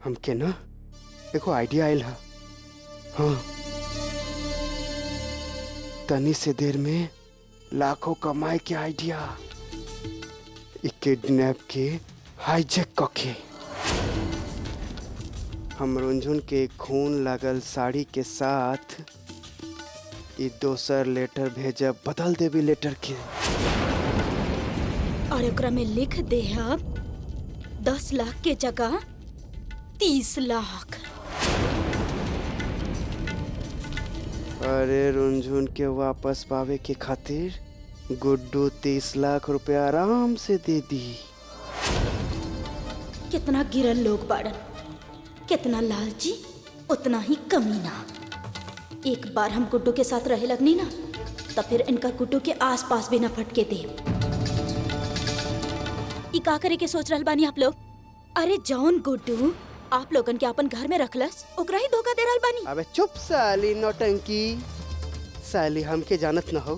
हमके ना देखो आइडिया आयल है। हाँ, तनी से देर में लाखों कमाए के आइडिया। किडनैप के हाईजैक कके हम रुंझुन के खून लागल साड़ी के साथ ये दोसर लेटर भेजब, बदल देवी लेटर के और एकरा में लिख दे अब 10 लाख के जगह 30 लाख। अरे रुंझुन के वापस पावे के खातिर गुड्डू 30 लाख रुपया आराम से दे दी। कितना गिरल लोग बाड़न, कितना लालची उतना ही कमीना। एक बार हम गुड्डू के साथ रहे लगनी ना, तो फिर इनका गुड्डू के आसपास भी न फटके दे। ई का करे के सोच रहल बानी आप लोग? अरे जौन गुड्डू आप लोगन के अपन घर में रखलस ओकरा ही धोखा दे रहल बानी। अबे चुप साली नौटंकी। साली हमके जानत न हो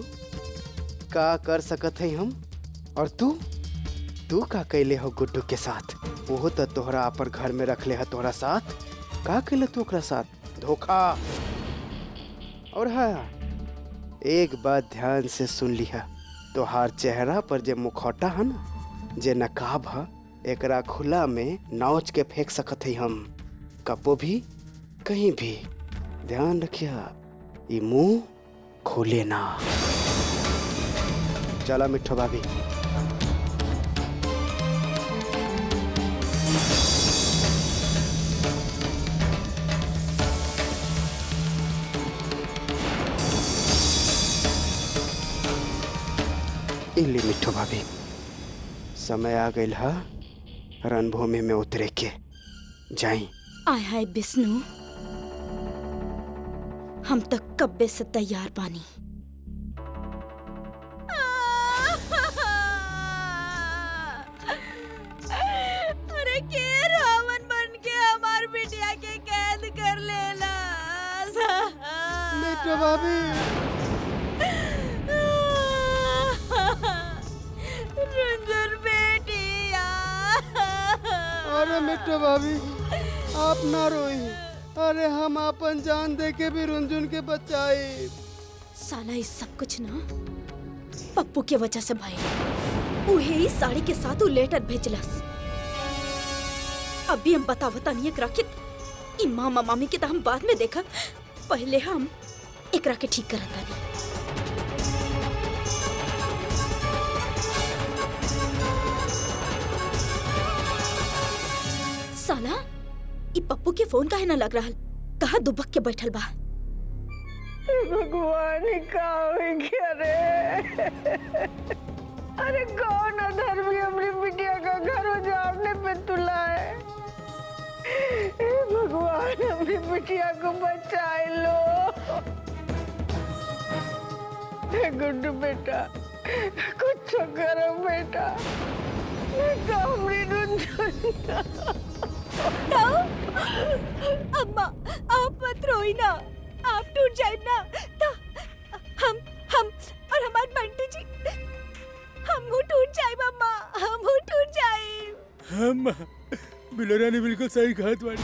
का कर सकत है हम। और तू का कैले हो गुड्डू के साथ? वो तो तोहरा अपन घर में रख ले है तोहरा साथ। का कैले तू ओकरा साथ? धोखा। और हाँ, एक बात ध्यान से सुन लिहा, तोहार चेहरा पर जे मुखौटा है ना, जे नकाब है, एकरा खुला में नौच के फेंक सकत है हम, कबो भी कहीं भी। ध्यान रखिया, ये मुंह खोले ना। चला मिठो भाभी। इली मिठो भाभी, समय आ गई है रणभूमि में उतरे के। जाई। आय हाय विष्णु, हम तक कब्बे से तैयार बानी। अरे के रावण बन के हमार बिटिया के कैद कर लेला। मिठो भाभी, रुंझुन बेटिया। अरे मिठो भाभी, आप ना रोई। अरे हम अपन जान दे के भी रुंझुन के बचाई। साला इस सब कुछ ना पप्पू के वजह से भाई। उहे ही साड़ी के साथ उ लेटर भेजलस। अभी हम बतावता नहीं एकरा के। ई मामा मामी के तो हम बाद में देखा, पहले हम एकरा के ठीक करता नहीं। साला ई पप्पू के फोन काहे ना लग रहा? कहाँ दुबक के बैठल बा? भगवान का रे। अरे कौन अधर्मी अपनी बिटिया का घर उजाड़ने पे तुला है? भगवान अपनी बिटिया को बचाए लो। गुड्डू बेटा, कुछ करो बेटा। अम्मा आप मत रोई ना, आप टूट जाए ना तो हम और हमारे बंटी जी हम टूट जाए। अम्मा हम टूट जाए। हम बिलोरा ने बिल्कुल सही कहा तुम्हारी।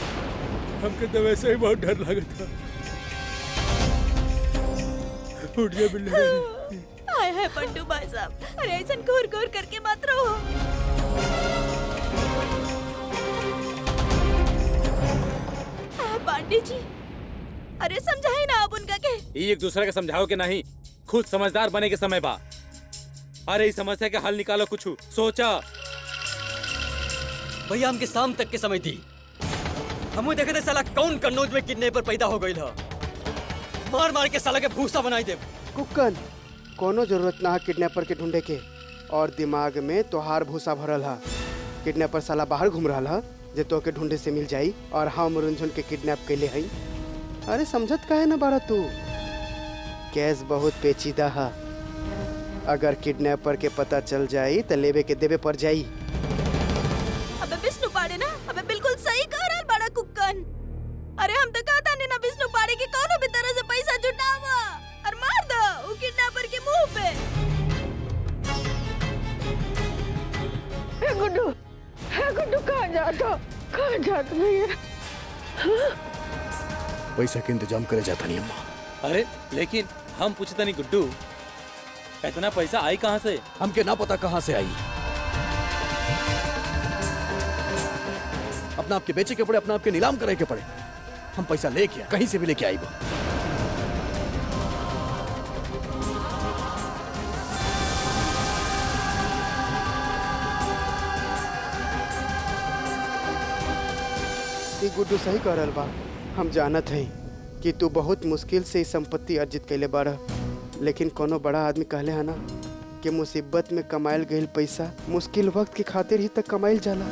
हमके तो वैसे ही बहुत डर लगा था। उठ जा बिलोरा। हाय हाय पंटू भाई साहब, अरे ऐसा घूर घूर करके मत रहो। पांडे जी, अरे समझाए ना आप उनका के। एक दूसरे का समझाओ के नहीं, खुद समझदार बने के समय बा। अरे इस समस्या का हल निकालो, कुछ सोचा। भैया हमके शाम तक के समय दी। हम देखे थे साला कौन कन्नौज में किडनैपर पैदा हो गई था। मार मार के साला के भूसा बनाई दे। कुक्कन, कोनो जरूरत ना है किडनैपर के ढूंढे के। और दिमाग में तोहार भूसा भरल है। किडनैपर साला बाहर घूम रहा है जे तो के ढूंढे से मिल जाई, और हम रुंझुन के किडनैप कैले हई। अरे समझत काहे ना बाड़ा तू? केस बहुत पेचीदा है। अगर किडनैपर के पता चल जाई तो लेवे के देवे पर जाई। अबे विष्णु पाड़े ना, अबे बिल्कुल सही कह रहा बड़ा कुक्कन। अरे हम तो कहता नहीं ना विष्णु पाड़े के कोनो भी तरह से पैसा जुटावा और मार दो वो किडनैपर के मुंह पे। गुड्डू, गुड्डू कहाँ जाता भैया? पैसा के इंतजाम करे जाता नहीं अम्मा। अरे लेकिन हम पूछता नहीं गुड्डू, इतना पैसा आई कहाँ से? हमके ना पता कहाँ से आई। अपना आपके बेचे के पड़े, अपना आपके नीलाम करे के पड़े। हम पैसा लेके आए, कहीं से भी लेके आई वो। ई गुड्डू सही कह रहल बा। हम जानत हई कि तू बहुत मुश्किल से ई संपत्ति अर्जित कैले बाड़ा, लेकिन कोनो बड़ा आदमी कहले है ना कि मुसीबत में कमायल गईल पैसा मुश्किल वक्त के खातिर ही तक कमाइल जाला।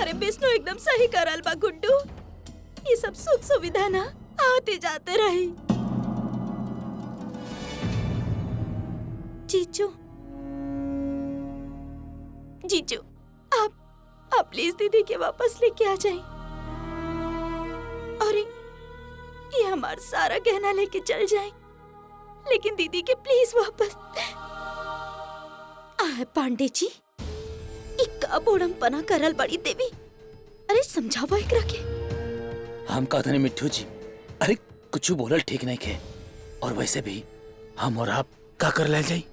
अरे विष्णु एकदम सही करल बा गुड्डू। ये सब सुख सुविधा ना आते जाते रही। जीजू जीजू आप प्लीज दीदी के वापस लेके आ जाएं। और ये हमारा सारा गहना लेके चल जाएं, लेकिन दीदी के प्लीज वापस। पांडे जी इक्का बोड़म पना करल बड़ी देवी। अरे समझावा एकरा के। हम कहते नहीं मिट्टू जी, अरे कुछ बोलल ठीक नहीं के। और वैसे भी हम और आप का कर ले जाई।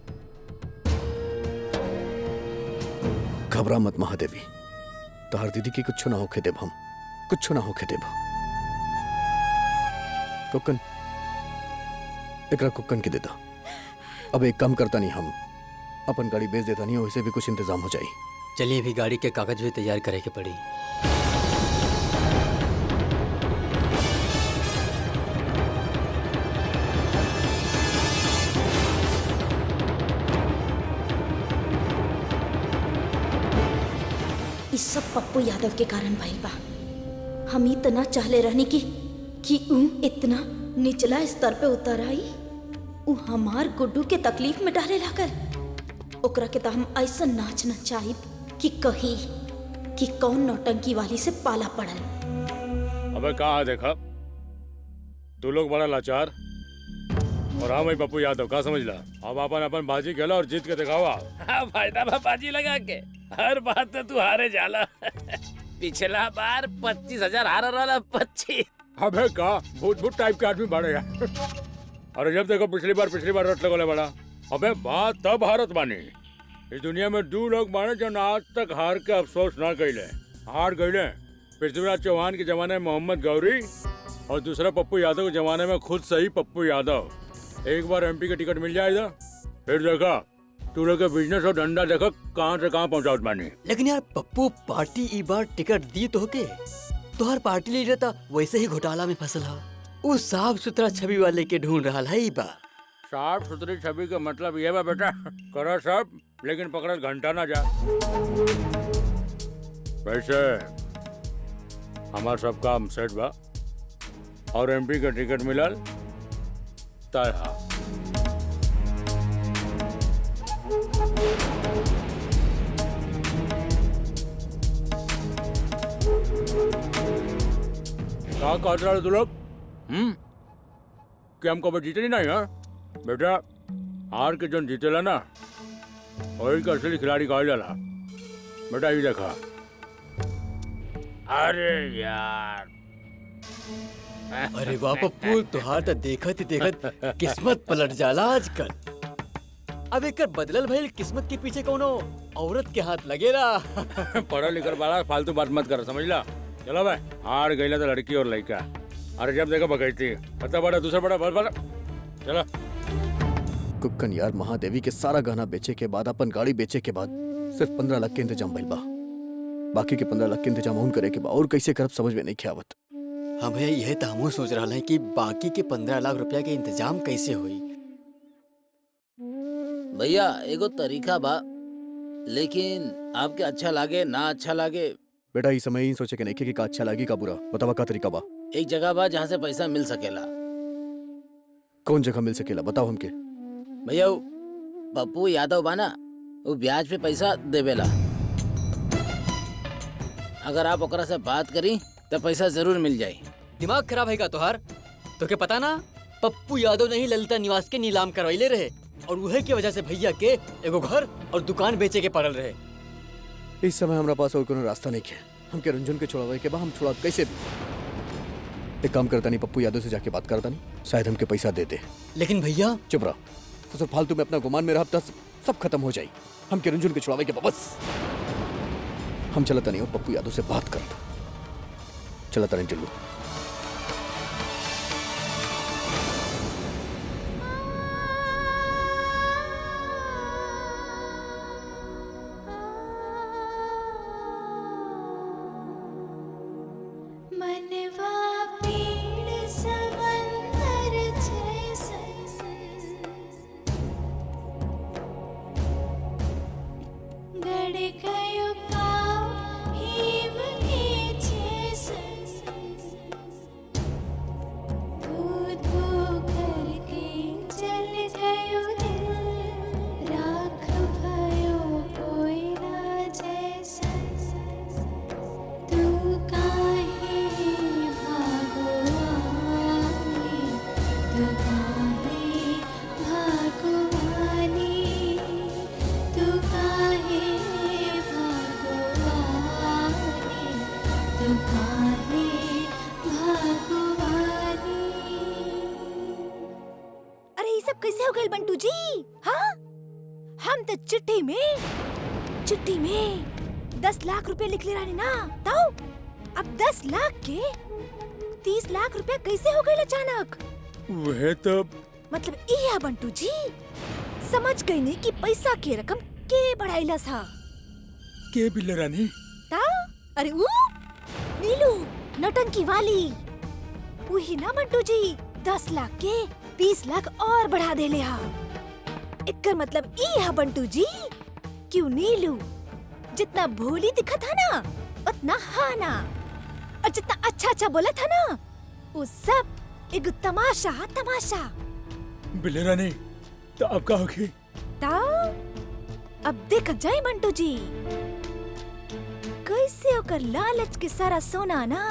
घबरा मत महादेवी, तोहर दीदी की कुछ ना होके देब, हम कुछ ना होके देब। कुक्कन एकरा कुक्कन के देता। अब एक काम करता नहीं, हम अपन गाड़ी बेच देता नहीं, वैसे भी कुछ इंतजाम हो जाए। चलिए अभी गाड़ी के कागज भी तैयार करे के पड़ी। इस सब पप्पू यादव के कारण भइल बा। हम इतना चाहले रहनी कि इतना निचला स्तर पे उतर आई, हमार गुड्डू के तकलीफ में डाले लागल। ओकरा के तो हम ऐसा नाच नचाई कि कही कि कौन नौटंकी वाली से पाला पड़ल। अबे कहाँ देखा तू लोग बड़ा लाचार, और हाँ मैं पप्पू यादव का समझ ला। अब अपन बाजी खेला और जीत के दिखावा। फायदा बा बाजी लगा के, हर बात तो तू हारे जाला। पिछला बार 25,000 हारा रहा 25। अबे का भूत टाइप के आदमी बढ़े यार। अरे जब देखो पिछली बार रट लगोले बड़ा। अबे बात तब हारत बानी। इस दुनिया में 2 लोग बाने जो आज तक हार के अफसोस ना कैले। हार गईले पृथ्वीराज चौहान के जमाने में मोहम्मद गौरी, और दूसरा पप्पू यादव के जमाने में खुद सही पप्पू यादव। एक बार एमपी का टिकट मिल जाएगा, फिर देखा तू लोग के बिजनेस और धंधा देखा कहाँ से कहाँ पहुँचाओ बानी। लेकिन यार पप्पू पार्टी ई बार टिकट दी तो होके, तो हर पार्टी लीडर था वैसे ही घोटाला में फसल है। वो साफ सुथरा छवि वाले के ढूंढ रहा है ई बार। साफ सुथरी छवि का मतलब ये बा बेटा, करो सब लेकिन पकड़ल घंटा ना जा। वैसे हमार सब काम सेट बा और एमपी का टिकट मिलल तय हा। क्या कहते रहे तू लोग? कि हम कभी जीते नहीं है बेटा। हार के जन जीतेला ना वही का असली खिलाड़ी कहा जाला बेटा। ये देखा। अरे यार, अरे वाह पप्पू, तुहार तो देखत ही देखत किस्मत पलट जाला आजकल। अब एक बदलल भइल किस्मत के पीछे कोनो औरत के हाथ लगेला। पढ़ा लिखल वाला फालतू बात मत कर, समझला। चलो भाई, हार गईला तो लड़की और लड़का। अरे जब देखो बगैती पता बड़ा दूसरा बड़ा बड़ा। चलो कुक्कन यार, महादेवी के सारा गहना बेचे के बाद, अपन गाड़ी बेचे के बाद सिर्फ 15 लाख के इंतजाम भइल बा। बाकी के 15 लाख के इंतजाम हम करे के बा, और कैसे करब समझ में नहीं आवत। हमें यह तो हमहू सोच रहा है कि बाकी के 15 लाख रुपया के इंतजाम कैसे हुई। भैया एगो तरीका बा, लेकिन आपके अच्छा लागे ना अच्छा लागे। बेटा इस समय ही सोचे के नहीं कि का अच्छा लागी का बुरा, बतावा का तरीका बा। एक जगह बा जहाँ से पैसा मिल सकेला। कौन जगह मिल सकेला बताओ हमके। भैया पप्पू यादव बा ना, वो ब्याज पे पैसा देवेला। अगर आप ओकरा से बात करी तो पैसा जरूर मिल जाये। दिमाग खराब है का तोहार? तो के पता ना पप्पू यादव ने ही ललिता निवास के नीलाम करवाइले रहे, और वही की वजह से भैया के एगो घर और दुकान बेचे के पड़ल रहे। इस समय हमारा पास और कोनो रास्ता नहीं है। हमके रंजन के छोड़ावे के बा, हम छोड़ा कैसे भी। एक काम करता नहीं, पप्पू यादव से जाके बात करता नहीं, शायद हमके पैसा दे दे। लेकिन भैया चुप रहा, तो सिर्फ फालतू में अपना गुमान में रहता सब खत्म हो जाए। हम के रुंझुन के छुड़ावे के बस हम चलता नहीं हो, पप्पू यादव से बात करता। चलता नहीं टिल्लू। कैसे हो गए बंटू जी? हाँ, हम तो चिट्ठी में 10 लाख रुपए लिख ले रहा ना, तो अब 10 लाख के 30 लाख रुपए कैसे हो गए अचानक? वह तो मतलब ये बंटू जी समझ गई नहीं कि पैसा की रकम के बढ़ाइला था के बिल्ला रानी? ता अरे वो नीलू नौटंकी वाली वही ना बंटू जी, 10 लाख के 20 लाख और बढ़ा दे ले हा। इकर मतलब ई हा बंटू जी, क्यों नीलू जितना भोली दिखा था ना उतना हाना, और जितना अच्छा अच्छा बोला था ना वो सब एक तमाशा तमाशा। बिल्ला रानी तो अब का होगी? ता अब देख जाए बंटू जी कैसे होकर लालच के सारा सोना ना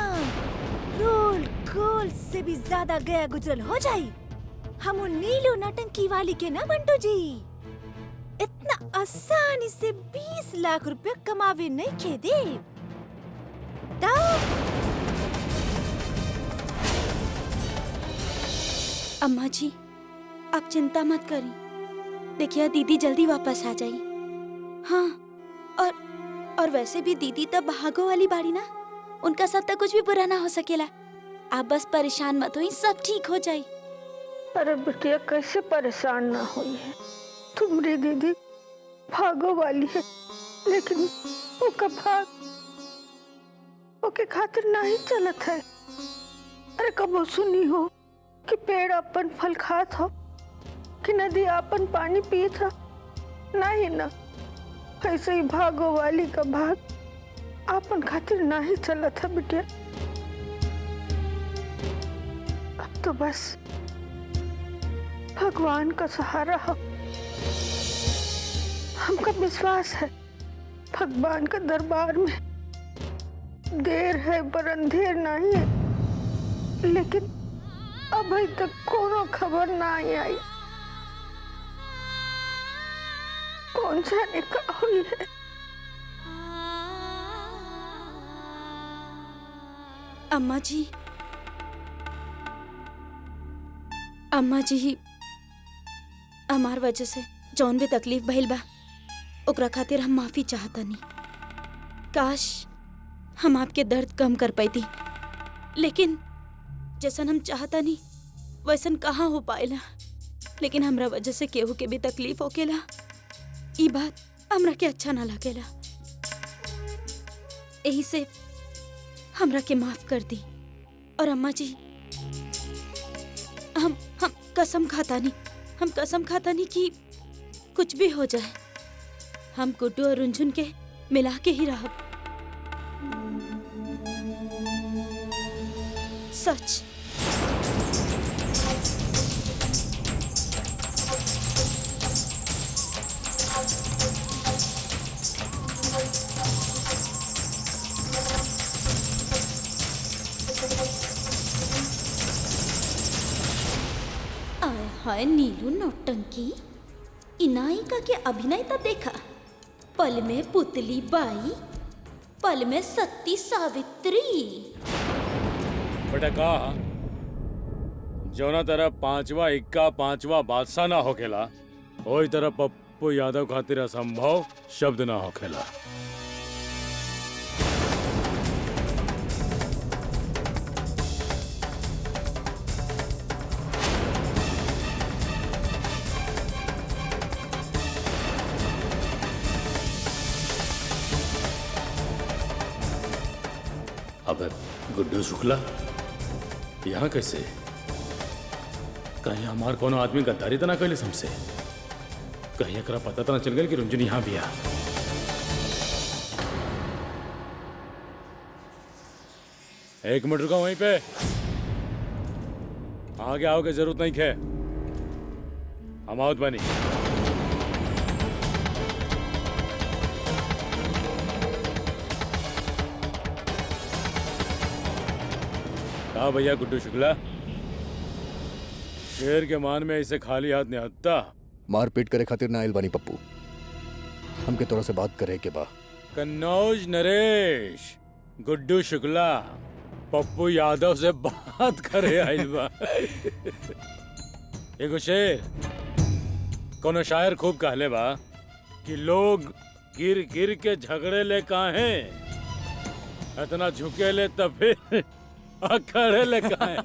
रोल गोल से भी ज्यादा गया गुजरल हो जाए। हम उन नीलू नौटंकी वाली के ना बंटू जी इतना आसानी से 20 लाख रुपया कमावे नहीं खे दे। अम्मा जी आप चिंता मत करी, देखिए दीदी जल्दी वापस आ जाई। हाँ और वैसे भी दीदी तब भागो वाली बाड़ी ना, उनका साथ तक कुछ भी बुरा ना हो सकेला। आप बस परेशान मत होई, सब ठीक हो जाई। अरे बिटिया कैसे परेशान ना हुई है, तुम्हारी दीदी भागो वाली है, लेकिन उसका भाग ओके खातिर नहीं चलत है। अरे कबो सुनी हो कि पेड़ अपन फल खात हो कि नदी अपन पानी पीत हो? नहीं ना, ऐसे ही भागो वाली का भाग अपन खातिर नहीं चलत है बिटिया। अब तो बस भगवान का सहारा हो। हमका विश्वास है भगवान का दरबार में देर है पर अंधेर नहीं है, लेकिन अभी तक कोनो खबर नहीं आई। कौन जाने का हुई है। अम्मा जी हमार वजह से जौन भी तकलीफ भइल बा ओकरा खातिर हम माफी चाहतनी। काश हम आपके दर्द कम कर पाती, लेकिन जैसन हम चाहतनी वैसन कहाँ हो पाएला। लेकिन हमरा वजह से केहू के भी तकलीफ होकेला, ई बात हमरा के अच्छा ना लगेला। यही से हमरा के माफ कर दी। और अम्मा जी हम कसम खाता नहीं कि कुछ भी हो जाए हम गुड्डू और रुंझुन के मिला के ही रहब। सच। हाय नीलू नौटंकी, इनायिका के अभिनय तो देखा, पल में पुतली बाई, पल में सती सावित्री। बेटा कहा जौना तरह पांचवा इक्का पांचवा बादशाह ना होखेला वही तरह पप्पू यादव खातिर असंभव शब्द ना होखेला। अबे गुड्डू शुक्ला यहाँ कैसे? कहीं हमार कोनो आदमी गद्दारी तो ना कैले हमसे? कहीं एकरा पता तो ना चल गया कि रुंझुन यहाँ भी आ? एक मिनट रुका वहीं पे, आगे आओगे जरूरत नहीं है, हम आवत बनी। हाँ भैया गुड्डू शुक्ला, शेर के मान में इसे खाली हाथ नहीं हत्ता। मारपीट करे खातिर ना आइल बानी पप्पू, हमके तोरा से बात करे के बा। कन्नौज नरेश, गुड्डू शुक्ला पप्पू यादव से बात करे आइल बा। एगो शेर कोनो शायर खूब कहले बा कि लोग गिर गिर के झगड़े ले काहे, इतना झुके ले तब फिर खड़े ले काहे।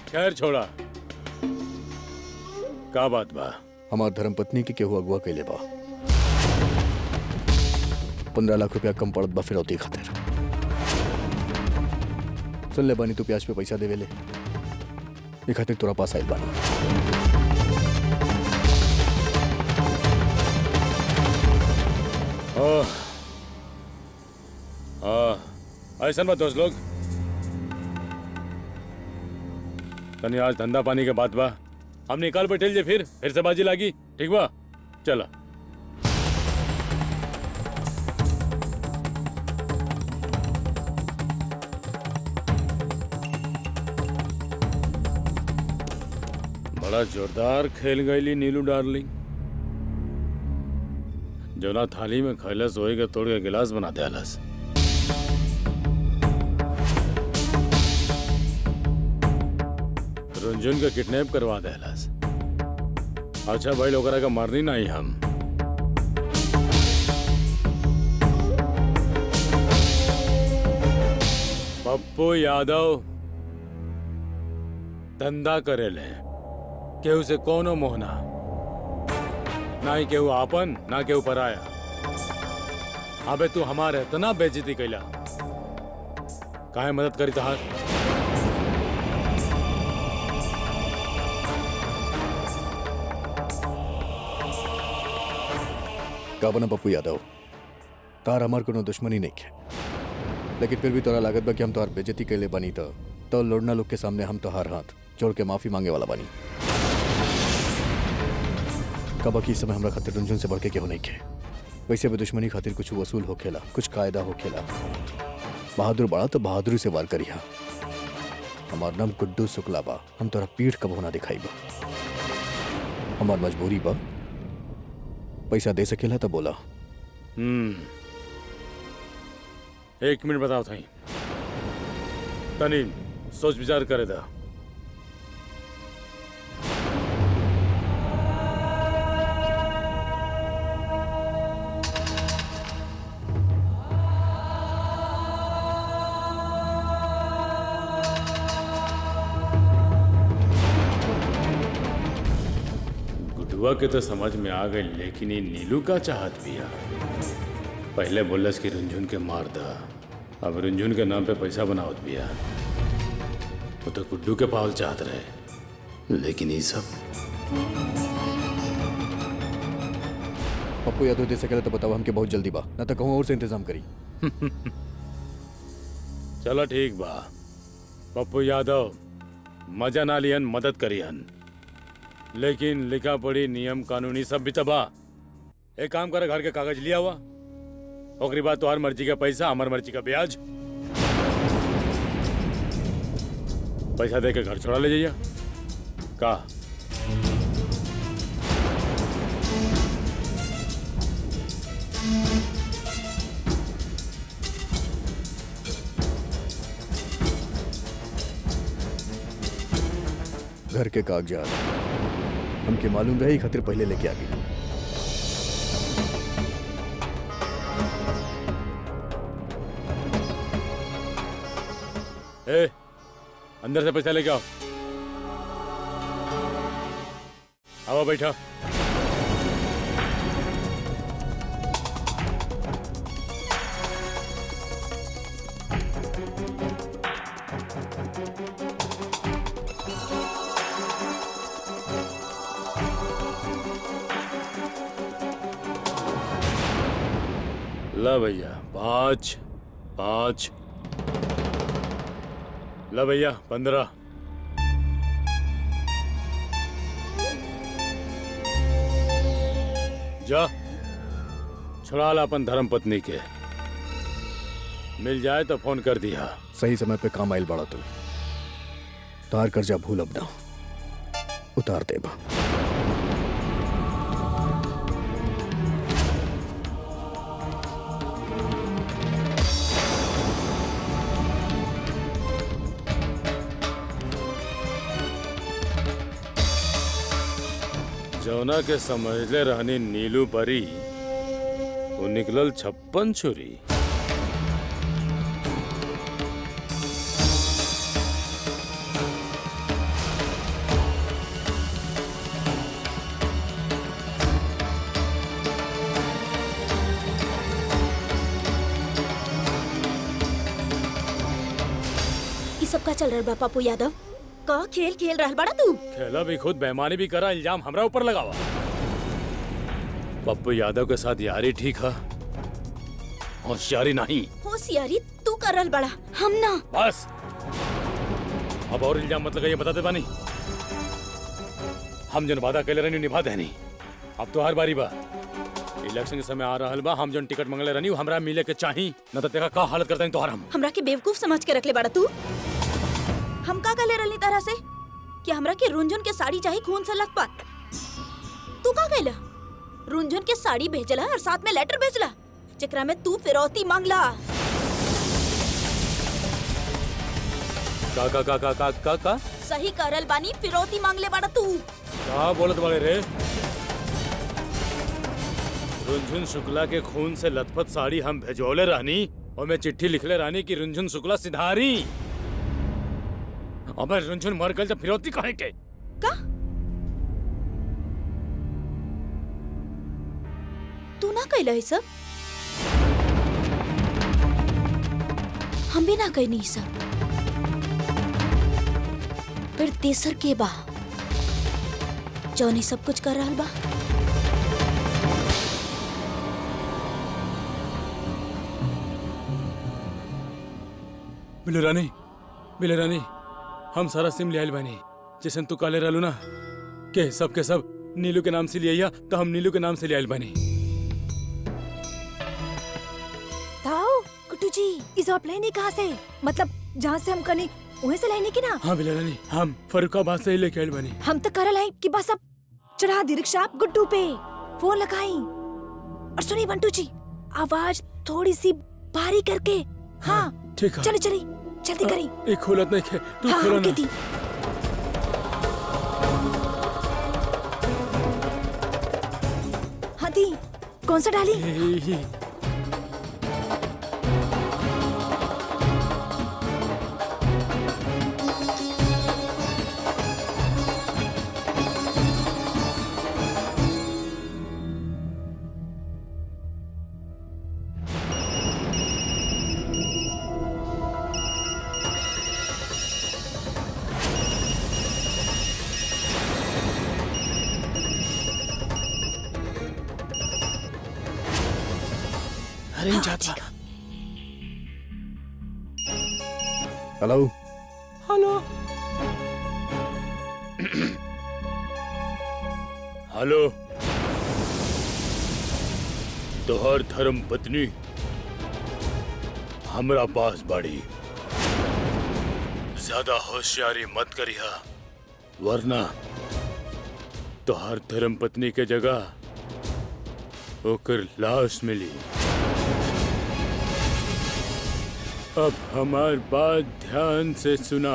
खैर छोड़ा, का बात बा? हमार धर्मपत्नी के केहू अगुआ कैले बा, 15 लाख रुपया कम पड़त बा फिरौती खातिर। सुन ले बानी तू प्याज पे पैसा देवे ले, ये खातिर तोरा पास आइल बानी। ऐसा मत दोस्त लोग, तनी आज धंधा पानी के बात बा, हम निकाल बैठे जे फिर से बाजी लागी, ठीक बा? चला। बड़ा जोरदार खेल गईली नीलू डार्लिंग, जोना थाली में खैलस वही के तोड़ के गिलास बना दे आलस। रुंझुन का किडनैप करवा दे आलस। अच्छा भाई लोग का मारनी नहीं हम। पप्पू यादव धंधा करे ले, केहू से कोनो मोहना ना ही, केहू आपन ना केहू पराया। अबे तू हमारे इतना बेइज्जती कैला, काहे मदद करी तहार? का बना पप्पू यादव, तार हमार कोनो दुश्मनी नहीं है, लेकिन फिर भी तोरा लागत बा कि हम तोहार बेइज्जती कैले बनी तो लोड़ना लोग के सामने हम तोहार हाथ जोड़ के माफी मांगे वाला बनी। कब की समय हमरा खातिर रुंझुन से बढ़ के केहू नहीं खे। वैसे भी दुश्मनी खातिर कुछ वसूल हो खेला, कुछ कायदा हो खेला। बहादुर बड़ा तो बहादुरी से वार करिहा। हमार नाम गुड्डू शुक्ला बा, हम तोरा पीठ कब होना दिखाई बा। हमार मजबूरी बा, पैसा दे सकेला तो बोला। 1 मिनट बताओ थाई, तनी सोच विचार करे था। गुड्डुआ के तो समझ में आ गई, लेकिन ये नीलू का चाहत भी है। पहले बोलस कि रुंझुन के मार दा, अब रुंझुन के नाम पे पैसा बनावत भी है। वो तो गुड्डू के पावल चाहत रहे, लेकिन ये सब पप्पू यादव दे सकेला तो बताओ, हमके बहुत जल्दी बा, ना तो कहूँ और से इंतजाम करी। चलो ठीक बा, पप्पू यादव मजा ना लियन, मदद करियन, लेकिन लिखा पड़ी नियम कानूनी सब भी तबा। एक काम करे, घर के कागज लिया हुआ, ओकरी बाद तुम्हार मर्जी का पैसा, हमार मर्जी का ब्याज। पैसा दे के घर छोड़ा ले जाइए का? घर के कागजात हमके मालूम रहे, खातिर पहले लेके आ गई। ए, अंदर से पैसा लेके आओ। आओ बैठा। ला भैया 5 5, ला भैया 15। जा छुड़ा ला अपन धर्म पत्नी के, मिल जाए तो फोन कर दिया। सही समय पे काम आइल बड़ा तू। तार कर्जा भूल अब ना, उतार देबा। जौना के समझले रहनी नीलू परी, वो निकलल 56 छुरी। ये सब का चल रहा बा पप्पू यादव? का खेल खेल रहा बड़ा तू? खेला भी खुद, बेईमानी भी करा, इल्जाम हमरा ऊपर लगावा। पप्पू यादव के साथ यारी ठीक है, होशियारी नहीं। होशियारी तू कर रहा बड़ा, हम ना। बस अब और इल्जाम मत लगाइए, बताते बानी। हम जन वादा कैले रहनी निभा देनी। अब तो हर बारी बा, इलेक्शन के समय आ रहल बा, हम जन टिकट मंगले रहनी हमरा मिले के चाही, न तो देखा का हालत करते हैं तोहर हम। हमरा के बेवकूफ समझ के रखले बड़ा तू। हम का ले रहली तरह से कि हमरा के रुंझुन के साड़ी चाहिए खून से लथपथ। तू का कहला? रुंझुन के साड़ी भेजला और साथ में लेटर भेजला जेकरा में तू फिरौती मांगला। का सही करल बानी, फिरौती मांगले बड़ा तू। का बोलत बाड़े रे? रुंझुन शुक्ला के खून से लथपथ साड़ी हम भेजौले रहनी और मैं चिट्ठी लिखले रहनी कि रुंझुन शुक्ला सिधारी। अबे रुंझुन मर गल तो फिरौती काहे के? का? तू ना कहला है सब? हम भी ना कहनी है सब। फिर तेसर के बा जौनी सब कुछ कर रहा बा। बिले रानी, हम सारा सिम ले आइल बानी, जैसन तू काले रहलू ना के सब नीलू के नाम से लिया, तो हम नीलू के नाम से ले आइल बानी। ताऊ कुट्टू जी, इस आप लाइने कहाँ से? मतलब जहाँ से हम कनी वहीं से लाइने की ना? हाँ बिले रानी, हम फरुखाबाद से ही लेके आइल बानी। हम तो करल है कि बस अब चढ़ा दी रिक्शा गुड्डू पे, फोन लगाई। और सुनी बंटू जी, आवाज थोड़ी सी भारी करके। हाँ ठीक है, चली जल्दी करी। एक खोलत नहीं, तू हाँ, खोलो ना। हाँ दी, कौन सा डाली? अरे जाता। हेलो हेलो हेलो, तोहर धर्म पत्नी हमरा पास बाड़ी, ज्यादा होशियारी मत करिहा, वरना तोहर धर्म पत्नी के जगह ओकर लाश मिली। अब हमार बात ध्यान से सुना।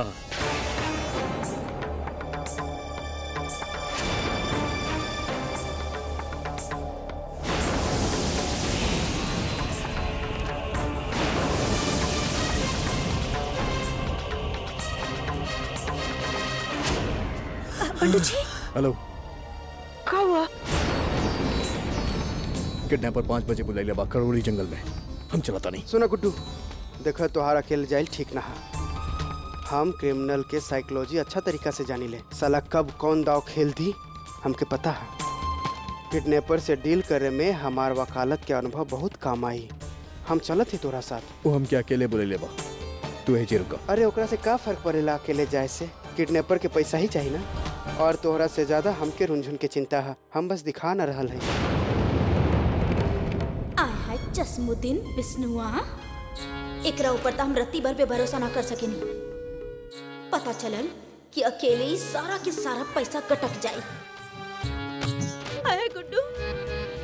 बंटू जी हेलो, का हुआ? किडनैपर 5 बजे बुलाई बा करोड़ी जंगल में। हम चलाता नहीं। सुना गुड्डू, देखो तोहार अकेले जाइल ठीक ना है। हम क्रिमिनल के साइकोलॉजी अच्छा तरीका से जानी ले। साला कब कौन दाव खेल दी हमके पता है। किडनैपर से डील करे में हमार वकालत के अनुभव बहुत काम आई। हम चलत ही तोरा साथ। वो हम क्या अकेले बुलाई बा, तू है जे रुका। अरे ओकरा से का फर्क पड़ेला अकेले जाए से? किडनैपर के पैसा ही चाहिए ना। और तोहरा से ज्यादा हमके रुंझुन के चिंता है। हम बस दिखा न रहल है। आय हाय जसमुद्दीन बिस्नुआ, एकरा ऊपर तो हम रत्ती भर पे भरोसा ना कर सकेनी। पता चलल कि अकेले ही सारा के सारा पैसा कटक जाई। अरे गुड्डू,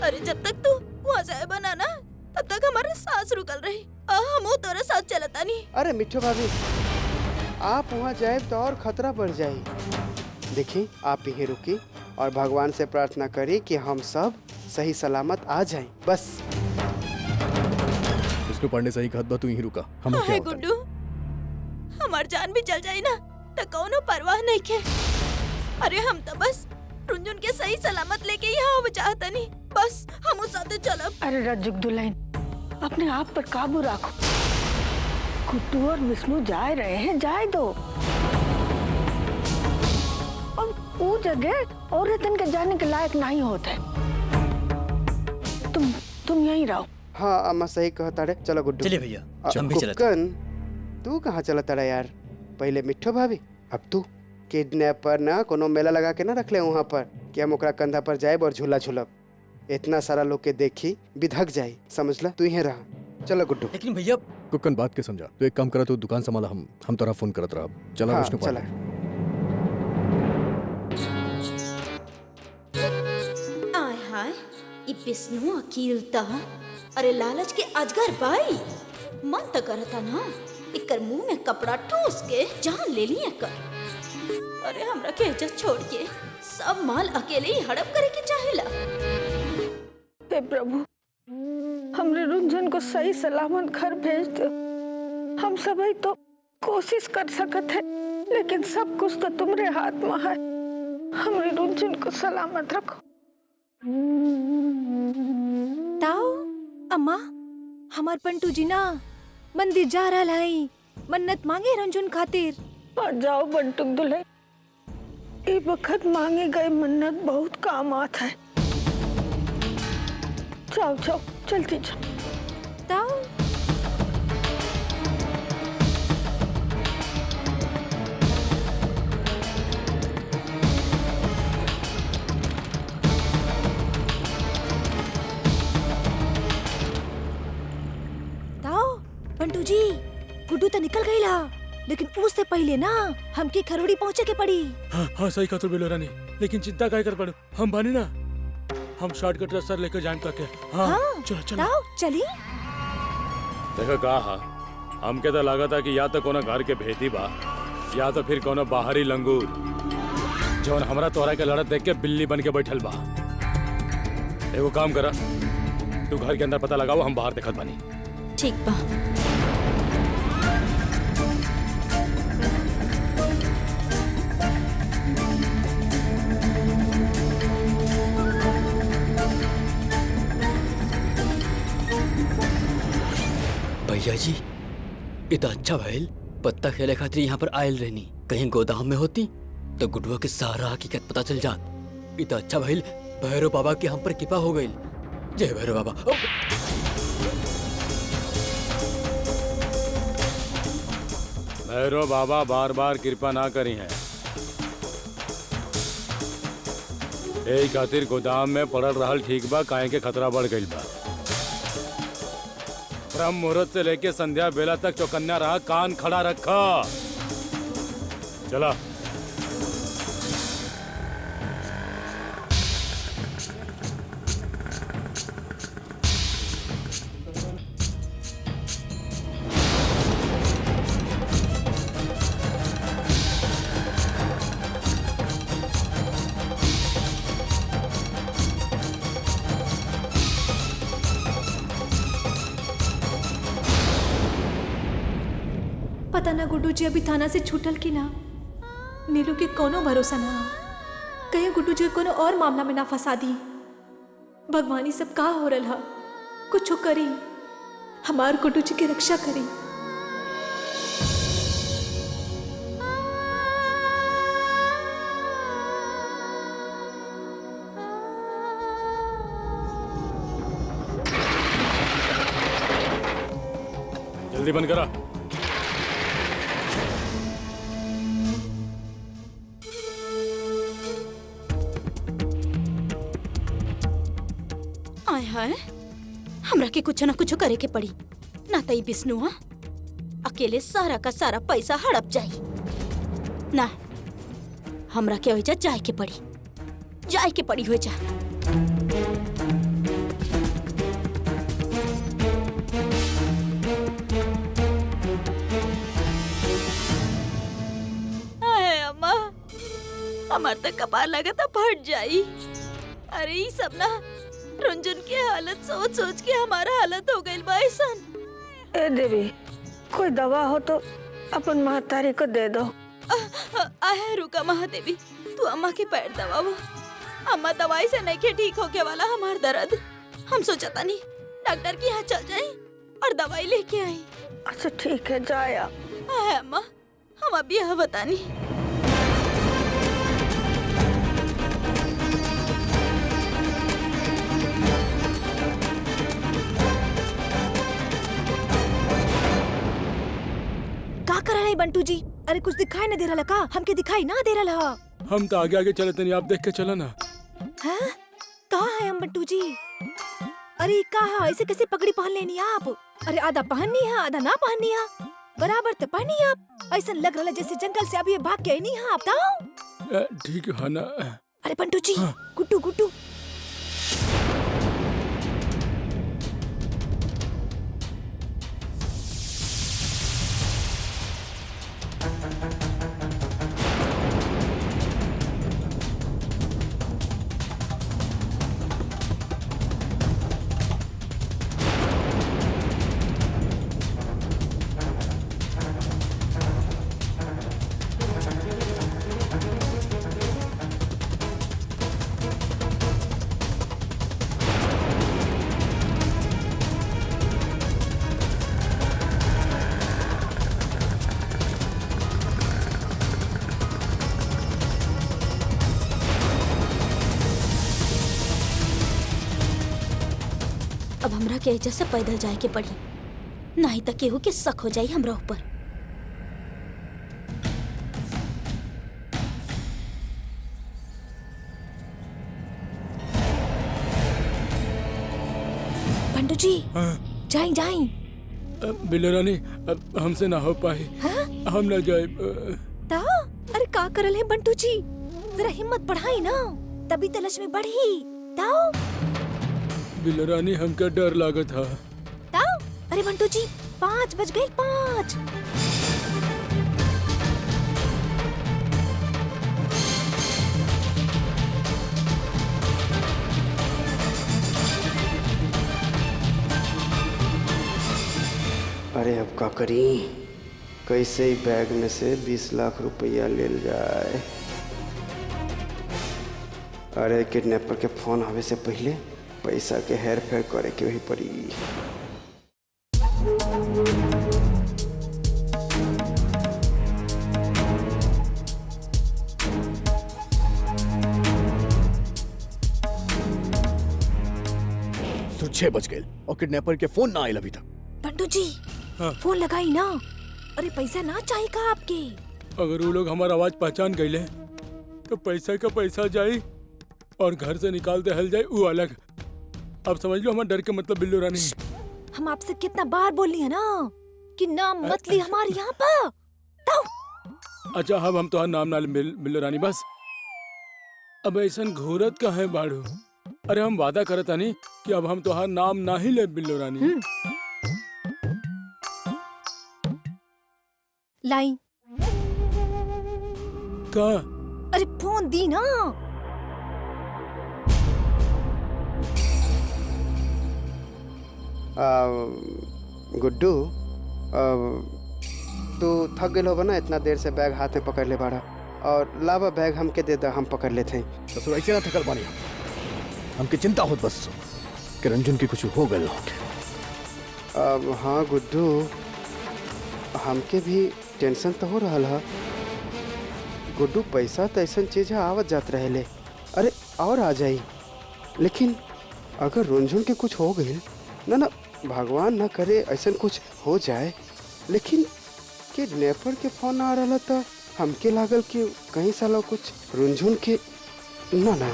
अरे जब तक तू वहाँ से बना ना तब तक हमारे सांस रुकल रही। हम तोरे साथ चलता नहीं। अरे मिठू भाभी, आप वहाँ जाए तो और खतरा बढ़ जाए। देखिए आप यहीं रुकी और भगवान से प्रार्थना करी कि हम सब सही सलामत आ जाएं। बस उसको पढ़ने सही कहत बा, तू यहीं रुका। हम क्या अरे होता है? गुड्डू, हमार जान भी चल जाई ना तो कौनो परवाह नहीं के। अरे हम तो बस रुंझुन के सही सलामत लेके यहाँ चाहता नहीं। बस हम उस साथे चलब। अरे रज्जुक दुल्हन, अपने आप पर काबू रखो। गुड्डू और विष्णु जा रहे हैं, जाए दो। और वो जगह औरतन के जाने के लायक नहीं होते। तुम यहीं रहो। हाँ अम्मा सही कहता रे। चलो गुड्डू। चलिए भैया, हम भी चलते। कुक्कन, तू कहाँ चलता रे यार? पहले मिठू भाभी, अब तू। किडनैपर ना कोनो मेला लगा के ना रख ले वहाँ पर कि हम ओकरा कंधा पर जाए और झूला झूलब। इतना सारा लोग के देखी बिधक जाए। समझ ला, तू यहीं रहा। चलो गुड्डू। लेकिन भैया कुक्कन बात के समझा। तो एक काम करा, तू दुकान संभाला, हम तोरा फोन करत रहा। चला हाँ, विष्णु चला। आय हाय ई बिस्नु अकील ता, अरे लालच के अजगर बाई। मन तो करता ना इकर मुंह में कपड़ा ठूस के जान ले ली कर। अरे हमरा के इज्जत छोड़ के सब माल अकेले ही हड़प करे के चाहेला। हे प्रभु, हमरे रुंझन को सही सलामत घर भेज दो। हम सब ही तो कोशिश कर सकत है, लेकिन सब कुछ तो तुम्हारे हाथ में है। हमरे रुंझन को सलामत रखो। ताऊ अम्मा, हमार पंटू जी ना मंदिर जा रहा है, मन्नत मांगे रंजुन खातिर। और जाओ बंटुक दुल्हन, ये वक्त मांगे गए मन्नत बहुत काम आता है। जाओ जाओ, चलती जाओ। ताऊ पंटू जी, गुड्डू तो निकल गई ला, लेकिन उससे पहले ना हमके खरोड़ी पहुँचे के पड़ी। हाँ सही कहा तो बेलो रानी, लेकिन चिंता काहे कर पड़ो। हम बानी ना, हम शॉर्टकट रास्ता लेकर जान तक। हाँ चलो चलो चली। देखो कहा, हमके तो लगा था कि या तो कोनो घर के भेदी बा या तो फिर कोनो बाहरी लंगूर जौन हमरा तोहरा के लड़त देख के बिल्ली बन के बैठल बा। एगो काम करा, तू घर के अंदर पता लगाओ, हम बाहर देखत बानी। ठीक बा। भैया जी, इतना अच्छा भैल पत्ता खेले खातिर यहाँ पर आयल रहनी। कहीं गोदाम में होती तो गुडुआ के सारा हकीकत पता चल जात। इतना अच्छा भैल भैरव बाबा की हम पर कृपा हो गई। जय भैरव बाबा। भैरव बाबा बार बार कृपा ना करी है। यही खातिर गोदाम में पड़ल रहल ठीक बा, काहे के खतरा बढ़ गईल बा। ब्रह्म मुहूर्त से लेके संध्या बेला तक चौकन्ना रहा, कान खड़ा रखा। चला पता ना गुड्डू जी अभी थाना से छूटल की ना। नीलू के कोनो भरोसा ना। कहीं गुड्डू जी कोनो और मामला में ना फंसा दी। भगवान ही सब का हो रहा, कुछ करी, हमार गुड्डू जी की रक्षा करी। जल्दी बंद करा। आय हाय, हमरा के कुछ ना कुछ करे के पड़ी, ना तई विष्णुआ अकेले सारा का सारा पैसा हड़प जाई। ना, हमरा के होइजा जाए के पड़ी हो जा। आय अम्मा, हमार तो कपार लगा था फट जाई। अरे ये सब ना रंजन की हालत सोच सोच के हमारा हालत हो गई बा ऐसन। ए देवी, कोई दवा हो तो अपन महतारी को दे दो। आहे रुका महादेवी, तू अम्मा के पैर दबाओ। अम्मा दवाई से नहीं के ठीक होके वाला हमार दर्द। हम सोचा नहीं डॉक्टर के यहाँ चल जाए और दवाई लेके आई। अच्छा ठीक है, जाया। आहे अम्मा, हम अभी यह बतानी। का कर रहे बंटू जी? अरे कुछ दिखाई नहीं दे रहा का? हमके दिखाई ना दे रहा। हम तो आगे आगे चले तनी, आप देख के चला ना। हैं? कहाँ है हम बंटू जी? अरे कहाँ? ऐसे कैसे पगड़ी पहन लेनी आप? अरे आधा पहननी है, आधा ना पहननी है, बराबर तो पहनी आप। ऐसा लग रहा जैसे जंगल से अभी भाग के नहीं है आप। तो ठीक है ना। अरे बंटू जी, गुड्डू गुड्डू। अब हमरा के एजा से पैदल जाए के पड़ी, नहीं तो केहू के शक हो जाई हमरा ऊपर। बंटू जी, जाई जाई। बिल्लो रानी, अब हमसे ना हो पाए। हम ना जाए। अरे का करल है बंटू जी? जरा हिम्मत बढ़ाई ना, तभी तो लक्ष्मी बढ़ी। ताओ बिल्लो रानी, हमका डर लागत था। ताओ, अरे बंटू जी 5 बज गए, 5। अरे अब का करी? कैसे ही बैग में से 20 लाख रुपया ले जाए। अरे किडनैपर के फोन आवे से पहले पैसा के हेर फेर करे के ही पड़ी। तो 6 बज गए और किडनैपर के फोन ना आयल अभी तक। बंटू जी, फोन लगाई ना। अरे पैसा ना चाहिए का आपके? अगर वो लोग हमारा आवाज पहचान गए तो पैसा का पैसा जाए और घर से निकाल दे हल जाए, वो अलग। अब समझ लो हमारे डर के मतलब बिल्लो रानी। हम आपसे कितना बार बोली है ना कि नाम मत ली हमारे यहाँ पर। अच्छा, अब हम तो नाम ना ले बिल्लो रानी बस। अब ऐसा घोरत का है बाड़ू। अरे हम वादा करता नहीं कि अब हम तो नाम ना ही ले बिल्लो रानी। लाई का? अरे फोन दी ना। गुड्डू, तू थक गए हो ना, इतना देर से बैग हाथ में पकड़ ले बाड़ा। और लावा बैग हमके दे दा, हम पकड़ लेते हैं। ससुर ऐसे ना थकल बानी हमके चिंता होत बस कि रंजन के कुछ हो गए होके। अब हाँ गुड्डू, हमके भी टेंशन तो हो रहा है। गुड्डू पैसा तो ऐसा चीज है आवत जात रहेले, अरे और आ जाई, लेकिन अगर रुंझुन के कुछ हो गई ना ना भगवान ना करे ऐसा कुछ हो जाए, लेकिन किडनैपर के फोन आ रहा था हमके लागल कि कहीं साला कुछ रुंझुन के ना ना।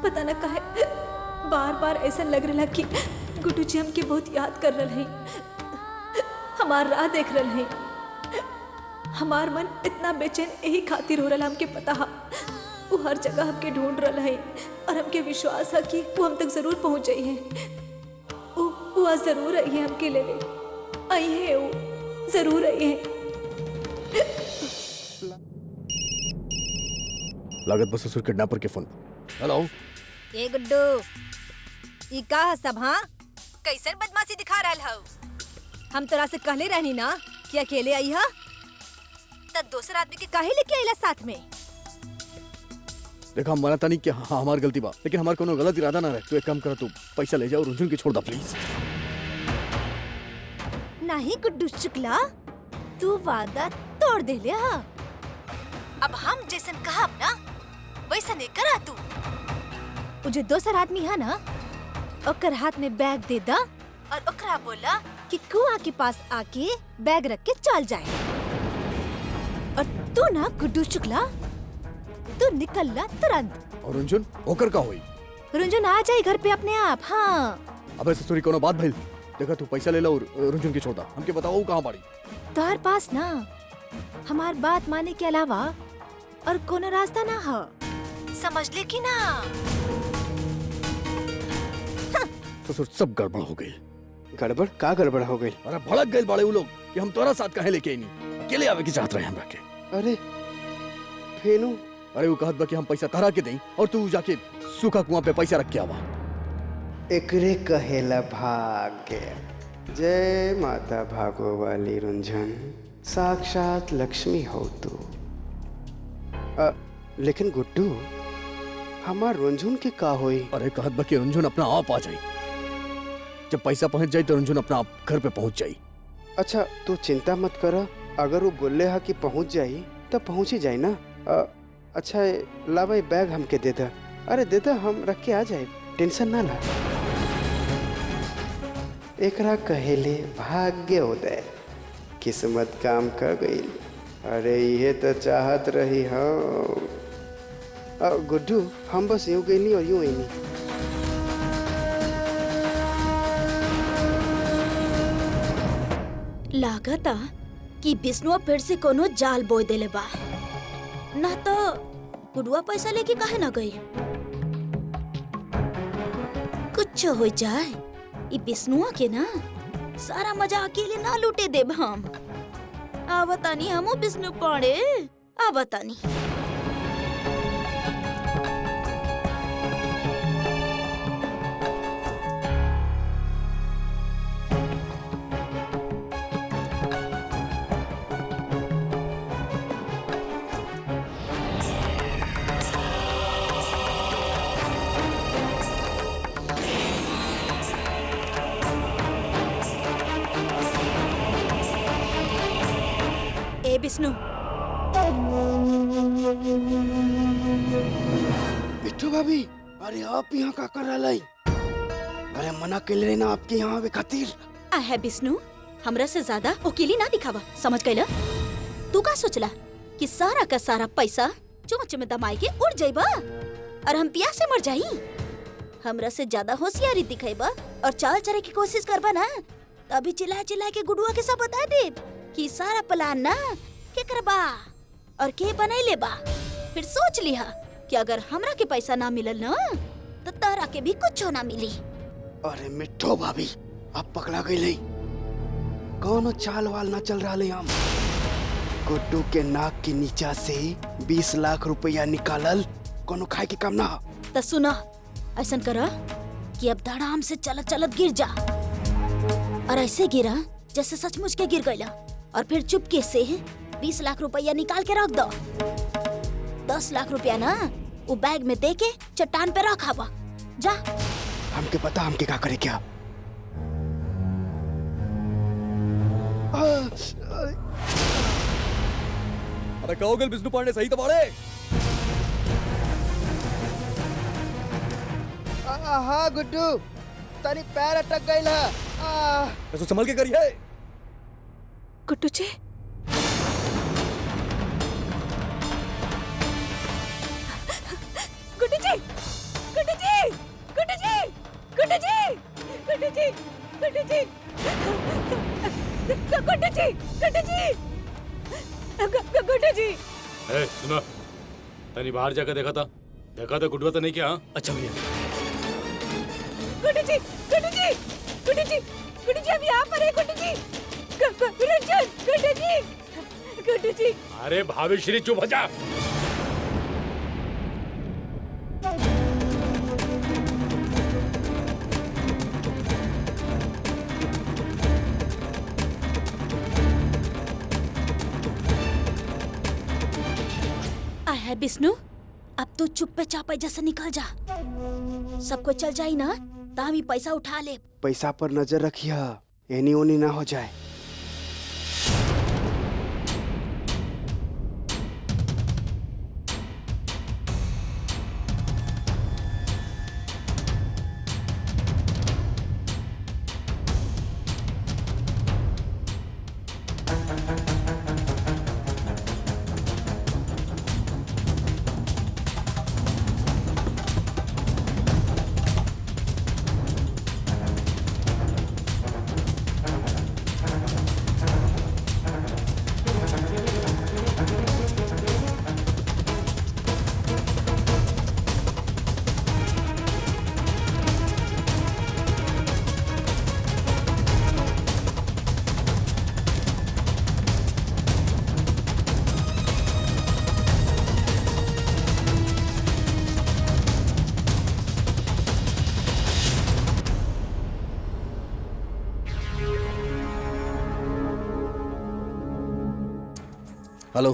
पता न काहे बार बार ऐसा लग रहा कि गुड्डू जी हमके बहुत याद कर रहे हैं, हमार राह देख रहे हैं। हमार मन इतना बेचैन यही खातिर हो रहा हमके पता है वो हर जगह हमके ढूंढ रहा है और हमके विश्वास है कि वो हम तक जरूर पहुंच जाई है। वो आज जरूर आई है हमके लेवे, आई है वो जरूर आई है। लागत बस ससुर किडनैपर के फोन। हेलो ए गुड्डू, ई का है सब? हाँ, कैसन बदमाशी दिखा रहा है? हम तोरा से कहले रहनी ना कि अकेले आई है, तब दूसरा आदमी के काहे लेके आइला साथ में? देखा हम मानता नहीं कि हाँ हमार गलती बा, लेकिन हमार कोनो गलत इरादा ना रहे। तू एक काम कर, तू पैसा ले जाओ, रुंझुन के छोड़ दा प्लीज। नहीं गुड्डू शुक्ला, तू वादा तोड़ दे लिया। अब हम जैसन कहा ना वैसा नहीं करा तू। वो जो दूसरा आदमी है ना, ओकर हाथ में बैग दे दा और ओकरा बोला कि कुआं के पास आके बैग रख के चल जाए। और तू ना गुड्डू शुक्ला, तू निकल ला तुरंत। और रुंझुन ओकर का होई? रुंझुन आ जाए घर पे अपने आप। हाँ, अबे ससुरी कोनो बात भइल? देखा तू पैसा ले लो और रुंझुन के छोड़ दा। हमके बताओ वो कहाँ बाड़ी? तोहर पास ना हमार बात माने के अलावा और कोनो रास्ता ना हो, समझ ले कि ना? ससुर सब गड़बड़ हो गई। गड़बड़ का गड़बड़ हो गई? अरे भड़क गए बड़े वो लोग कि हम तोरा साथ काहे लेके आईनी, अकेले आवे की चाहत रहे हमरा के। अरे फेनू, अरे वो कहत बा कि हम पैसा तहरा के दें और तू जाके सूखा कुआं पे पैसा रख के आवा। एकरे कहेला भाग्य। जय माता भागो वाली रुंझन, साक्षात लक्ष्मी हो तू। लेकिन गुड्डू, हमार रुंझुन के का होई? अरे कहत बा कि रुंझुन अपना आप आ जाई। जब पैसा पहुंच जाए तो रुंझुन अपना आप घर पे पहुंच जाई। अच्छा तू चिंता मत कर, अगर वो बोले है कि पहुंच जाई तो पहुंच ही जाए ना। अच्छा ला भाई बैग हमके दे दा। अरे दे दा, हम रख के आ जाए, टेंशन ना ला। एकरा कहेले भाग्य उदय, किस्मत काम कर गई। अरे ये तो चाहत रही हो। गुड्डू, हम बस यूं गई और यूं आई। लागता कि विष्णु फिर से कोनो जाल बोय देले बा, ना तो गुडुआ पैसा लेके काहे ना गई। कुछ हो जाए, ई विष्णुआ के ना सारा मजा अकेले ना लूटे देब हम। आवतानी हमो विष्णु पाड़े, आवतानी। ए विष्णु, बिट्टू भाभी, अरे आप यहाँ का कर रहा? अरे मना के ले ना आपके यहाँ आवे खातिर। आ है विष्णु, हमरा से ज्यादा ओकेली ना दिखावा, समझ गईला? तू का सोचला कि सारा का सारा पैसा चोंच में दमाई के उड़ जाइबा और हम प्यास से मर जाई? हमरा से ज्यादा होशियारी दिखाइबा और चाल चले की कोशिश करबा ना, तभी चिल्ला चिल्ला के गुडुआ के सब बता दे कि सारा प्लान ना के करबा और के बनैले बा। फिर सोच लिहा कि अगर हमरा के पैसा ना मिलल ना तो तारा के भी कुछ ना मिली। अरे मिट्ठो भाभी, आप पकड़ा गई। कौनो चाल वाल ना चल रहा हम। गुड्डू के नाक के नीचा से 20 लाख रुपया निकालल कोनो खाए के काम ना। तो सुना, ऐसा करा कि अब धड़ाम से चलत चलत गिर जा और ऐसे गिरा जैसे सचमुच के गिर गईला। और फिर चुपके से 20 लाख रुपया निकाल के रख दो। 10 लाख रुपया ना वो बैग में दे के चट्टान पे रख आवा। जा। हमके पता हमके का करे क्या। अरे कहोगे विष्णु पांडे सही तो बाड़े। हाँ गुड्डू, तनी पैर अटक गई है। ऐसा संभल के करिए। गुड्डू जी, गुड्डू जी, गुड्डू जी, गुड्डू जी, गुड्डू जी, गुड्डू जी, गुड्डू जी, गुड्डू जी, गुड्डू जी, गुड्डू जी। ए, सुनो, तनी बाहर जाकर देखा था गुड्डू तो नहीं क्या? अच्छा भैया। गुड्डू जी, गुड्डू जी, गुड्डू जी, गुड्डू जी, हम यहाँ पर हैं गुड्डू जी। रंजन, गुड्डू जी, गुड्डू जी। अरे भाभी श्री चुप हो जा। है विष्णु, अब तू चुप्पे चापे जैसे निकल जा। सबको चल जाई ना तो हम ही पैसा उठा ले। पैसा पर नजर रखिया, एनी ओनी ना हो जाए। हेलो,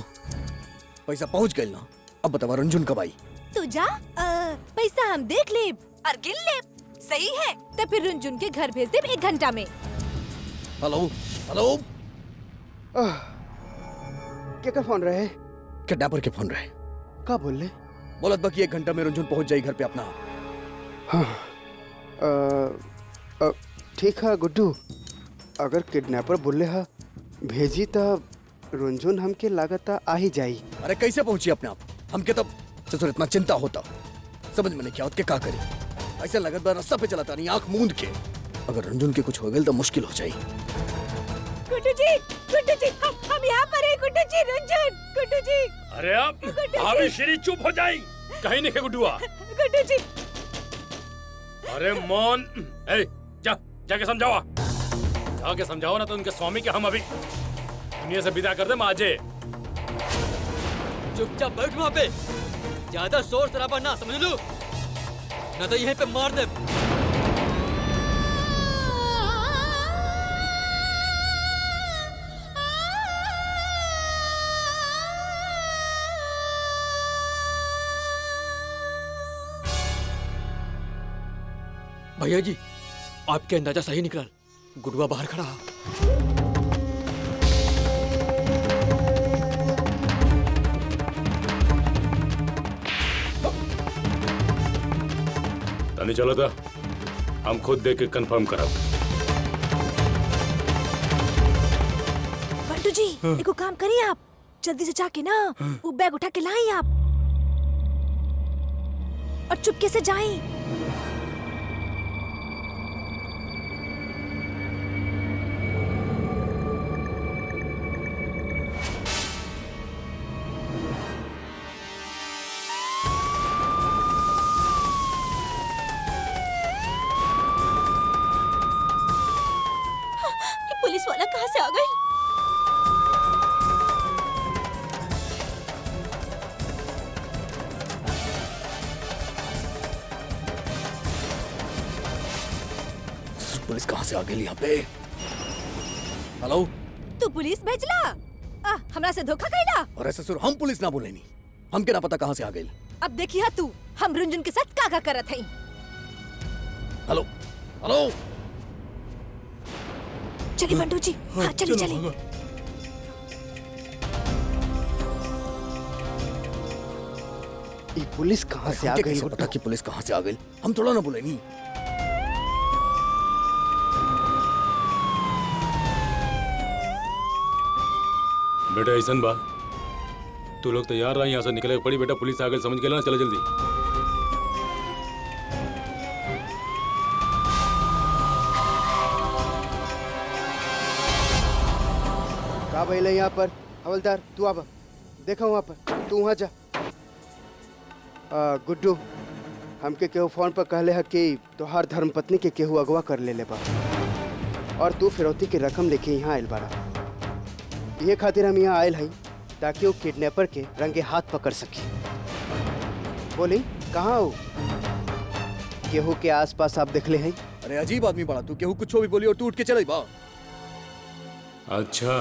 पैसा पहुंच गए ना? अब बतावा रंजन कब आई? तू जा, पैसा हम देख ले और गिन ले। सही है तो फिर रंजन के घर भेज दे 1 घंटा में। हेलो हेलो, क्या फोन रहे? किडनैपर के फोन रहे। का बोल ले? बोलत बाकी 1 घंटा में रंजन पहुंच जाई घर पे अपना। हाँ, ठीक है गुड्डू, अगर किडनैपर बोले हा भेजी तब रंजन हमके लागत आ ही जाई। अरे कैसे पहुंची अपने आप? हमके तब ससुर इतना चिंता होता, समझ में नहीं क्या होत के का करी। ऐसा लगत बा रास्ता पे चलाता नहीं आंख मूंद के। अगर रंजन के कुछ हो गया तो मुश्किल हो जाई। गुड्डू जी, हम यहाँ पर हैं गुड्डू जी। रंजन, गुड्डू जी। अरे आप भाभी श्री चुप हो जाई। कहीं नहीं है गुड्डुआ। गुड्डू जी। अरे मोन, जाके समझाओ। जाके समझाओ ना तो उनके स्वामी के हम अभी दुनिया से विदा कर दे माजे। चुपचाप बैठ वहाँ पे, ज्यादा शोर शराबा ना, समझ लो, ना तो यहीं पे मार दे। भैया जी, आपके अंदाजा सही निकला। गुडुआ बाहर खड़ा। नहीं चला था, हम खुद देख के कंफर्म करा। बंटू जी, एक काम करिए आप, जल्दी से जाके ना वो बैग उठा के लाएं आप और चुपके से जाएं। पुलिस वाला कहाँ से आ गए? पुलिस कहाँ से आ गई यहाँ पे? हेलो, तू तू पुलिस भेजला? हमरा से धोखा कैला? और ससुर हम पुलिस ना बोले नहीं, हमके ना पता कहाँ से आ गई। अब देखिए तू हम रुंझुन के साथ का करत हई। हेलो हेलो, चली बंटू जी, हाँ चली चली। ये पुलिस कहाँ से आ हमके गई? कैसे पता कि पुलिस कहाँ से आ गई? हम थोड़ा ना बोले नहीं। बेटा ऐसन बा, तू लोग तैयार रहा, यहाँ से निकले पड़ी। बेटा पुलिस आ गई, समझ गए ना? चलो जल्दी। का भइले यहाँ पर? हवलदार तू आवा, देखा वहाँ पर, तू वहाँ जा। गुड्डू, हमके केहू फोन पर कहले है कि तोहार धर्मपत्नी के केहू अगवा कर ले बा और तू फिरौती की रकम लेके यहाँ आयल बाड़ा। ये खातिर हम यहाँ आयल हई ताकि वो किडनैपर के रंगे हाथ पकड़ सके। बोली कहाँ हो? केहू के आसपास आप देखले हैं? अरे अजीब आदमी बड़ा तू, केहू कुछ भी बोली और तू उठ के चले बा। अच्छा,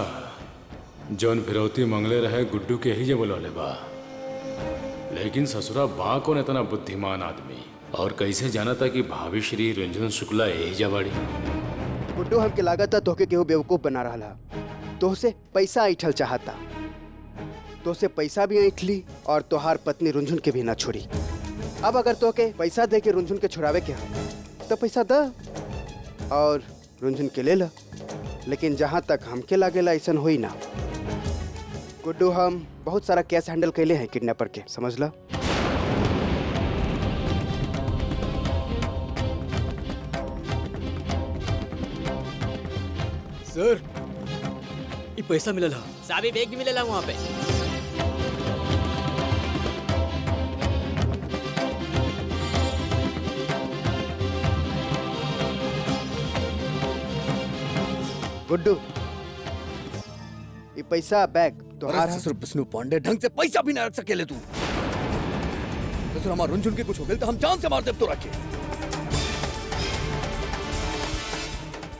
जौन फिरौती मंगले रहे गुड्डू के ही जे बोलौले बा, लेकिन ससुरा बा कौन इतना बुद्धिमान आदमी और कैसे जाना था कि भाभी श्री रंजन शुक्ला यही जवाड़ी? गुड्डू हमके लागत था तोहके केहू बेवकूफ बना रहा है, तोहसे पैसा ऐठल चाहता, तोहसे पैसा भी ऐठ ली और तोहार पत्नी रुंझुन के भी ना छोड़ी। अब अगर तोहके पैसा दे के रुंझुन के छुड़ावे के तो पैसा द और रुंझुन के ले ला, लेकिन जहाँ तक हमके लागेला ऐसा होई ना। गुड्डू, हम बहुत सारा केस हैंडल कैले हैं किडनैपर के, समझ ला। सर, ये पैसा मिलल हा, साबी बैग भी मिलल हा वहाँ पे। गुड्डू, ये पैसा बैग तोहार है। ससुर विष्णु पांडे, ढंग से पैसा भी ना रख सकेले तू। ससुर हमार रुंझुन के कुछ हो गए तो हम जान से मार देब तो रखे।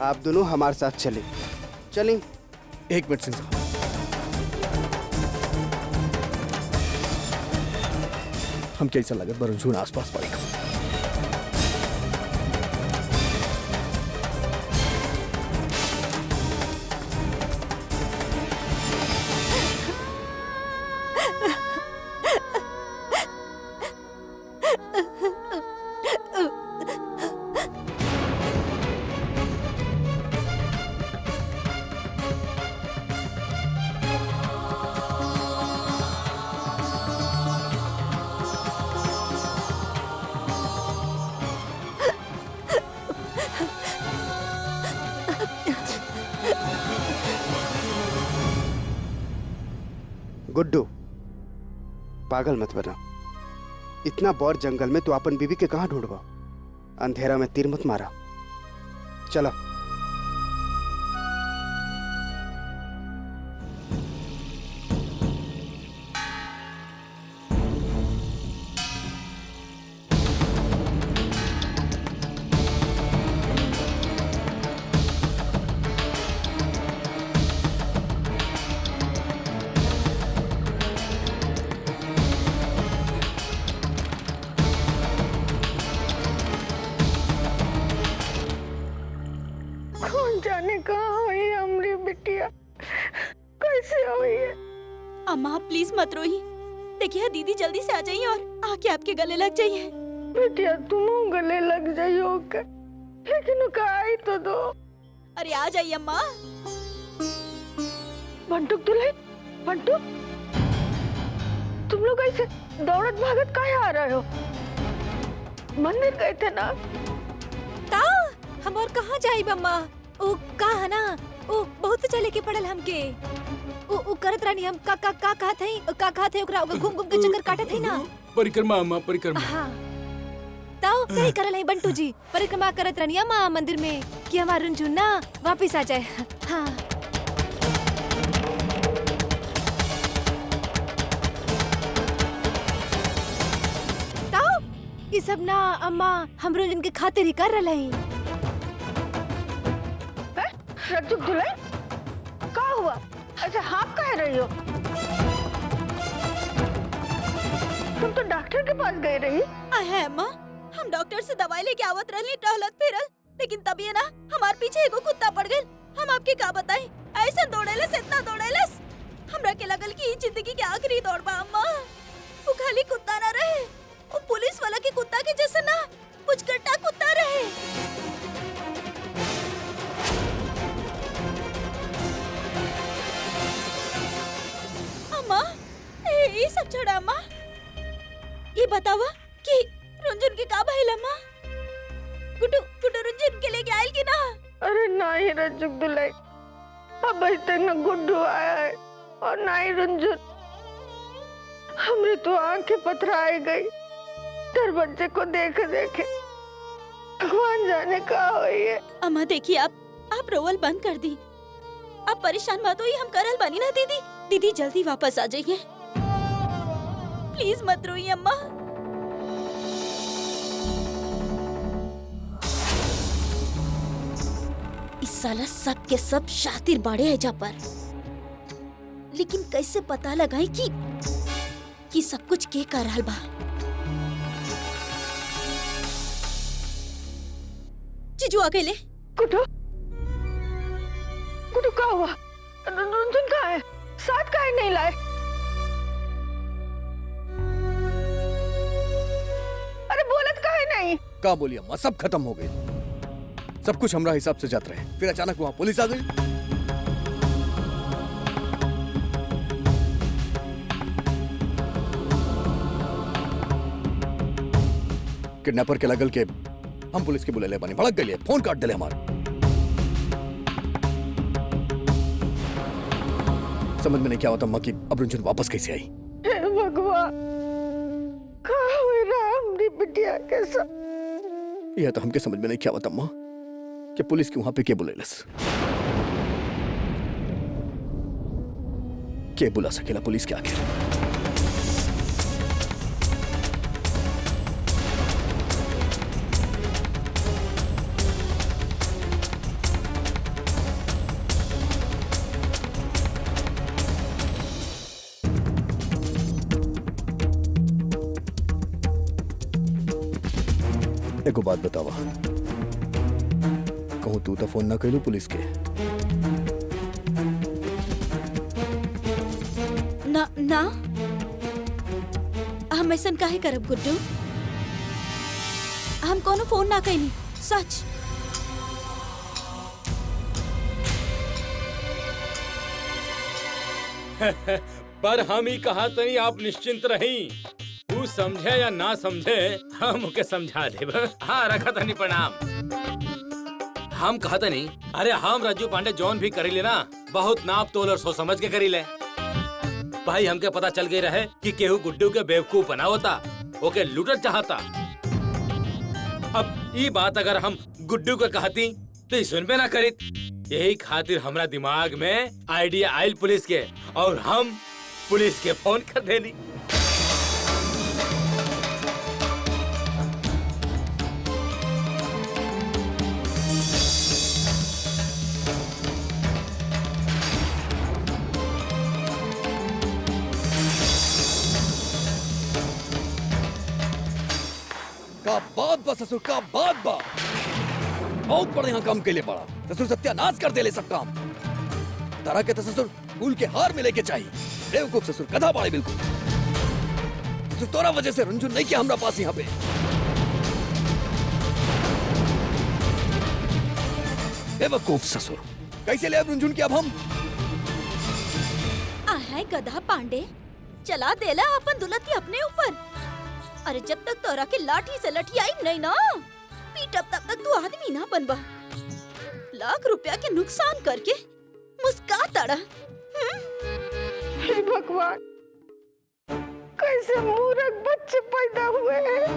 आप दोनों हमारे साथ चले। चलें। एक मिनट सिंह साहब, हम कैसा लगत बा रुंझुन आसपास पड़ेगा। गुड्डू, पागल मत बना। इतना बड़ जंगल में तू अपन बीवी के कहाँ ढूंढबा? अंधेरा में तीर मत मारा। चला। जाने कहाँ हुई हमारी बिटिया, कैसे हुई है? अम्मा प्लीज मत रोइए, देखिए दीदी जल्दी से आ जाइए और आके आपके गले लग जाइए। बिटिया तुम गले लग जाइयो के, लेकिन आई तो दो। अरे आ जाइए अम्मा। बंटू दुल्हन, बंटू तुम लोग ऐसे दौड़त भागत काहे आ रहे हो? मंदिर गए थे ना? ता हम और कहाँ जाई बम्मा? ओ का है ना, ओ बहुत चले के पड़ल हमके। ओ करत रानी हम का कहत हई, का कहत हई ओकरा घूम घूम के चक्कर काटत हई ना। परिक्रमा अम्मा, परिक्रमा। हाँ ताऊ सही करल हई बंटू जी, परिक्रमा करत रानी अम्मा मंदिर में कि हमार रुंझुन ना वापस आ जाए। हाँ ताऊ ये सब ना अम्मा हम रुंझुन के खातिर ही कर रहे हई। रज्जुक दुल्हन, का हुआ? अच्छा हाँ कह रही हो? तुम तो डॉक्टर के पास गई रही। है अम्मा, हम डॉक्टर से दवाई लेके आवत रहली टहलत फिरल, लेकिन तब ये ना हमार पीछे एगो कुत्ता पड़ गइल। हम आपके का बताई, ऐसा दौड़ेलस, इतना दौड़ेलस, हमरा के लगल कि जिंदगी के आखिरी दौड़ बा अम्मा। वो खाली कुत्ता ना रहे, वो पुलिस वाला के कुत्ता के जैसे ना पुचकट्टा कुत्ता रहे। अम्मा ये सब छोड़ा अम्मा, ये बतावा कि रुंझुन के का भइल अम्मा? गुड्डू गुड्डू रुंझुन के लेके आयल कि ना? अरे नहीं रजुक दुलाई, अब तक न गुड्डू आया है और ना ही रुंझुन। हमरे तो आंखें पथराई गई दरवाजे को देखे देखे। भगवान जाने का हुई है। अम्मा देखिए, आप रोवल बंद कर दी। आप परेशान मत होइए, हम करल बनी ना दीदी। दीदी जल्दी वापस आ जाइए, प्लीज मत रोइए अम्मा। इस साला सब के सब शातिर बाड़े एजा पर, लेकिन कैसे पता लगाई कि सब कुछ के कर रहल बा? जीजू आ गए। गुड्डू गुड्डू क्या हुआ? रुंझुन कहाँ है? साथ काहे नहीं लाए? अरे बोलत काहे नहीं? का बोली अम्मा, सब खत्म हो गई, सब कुछ हमरा हिसाब से जात रहे, फिर अचानक वहाँ पुलिस आ गई। किडनैपर के लगल के हम पुलिस के बुले ले बानी, भड़क गई, फोन काट दिले हमारे। समझ में नहीं क्या होता अम्मा कि अब रुंझुन वापस कैसे आई। हे भगवान, कहाँ हुई रामरी बिटिया के साथ? यह तो हमके समझ में नहीं क्या होता अम्मा कि पुलिस के वहां पे के बुलेलस, के बुला सकेला पुलिस के आखिर? एको बात बतावा, कहूँ तू तो फोन ना कैलू पुलिस के? ना हम ऐसा काहे करब गुड्डू? हम कोनो फोन ना कैनी, सच। पर हम ही कहा तनी, आप निश्चिंत रही। तू समझे या ना समझे, हम के समझा देब। हाँ रखा तनी प्रणाम। हम कहा तनी, अरे हम राजू पांडे जॉन भी करी ले ना, बहुत नाप तोल और सोच समझ के करी ले। भाई हमके पता चल गई रहे कि केहू गुड्डू के बेवकूफ बना होता, ओके लूटत चाहता। अब ये बात अगर हम गुड्डू को कहती तो सुनबे ना करित। यही खातिर हमरा दिमाग में आइडिया आयल पुलिस के, और हम पुलिस के फोन कर देनी। का बात बा ससुर, का बात बा, बहुत बड़े यहाँ काम के लिए पड़ा। ससुर सत्यानाश कर दे ले सब काम। तारा के तो ससुर फूल के हार में लेके चाहिए। बेवकूफ ससुर, गधा बाड़े बिल्कुल। ससुर तोरा वजह से रुंझुन नहीं किया हमरा पास यहाँ पे। बेवकूफ ससुर, कैसे ले अब रुंझुन की? अब हम है गधा पांडे, चला देला अपन दुलती अपने ऊपर। अरे जब तक तोरा के लाठी से लठी आई नहीं ना पीटब, तब तक तू आदमी ना बनबा। लाख रुपया के नुकसान करके मुस्का तड़ा। हे भगवान, कैसे मूर्ख बच्चे पैदा हुए हैं।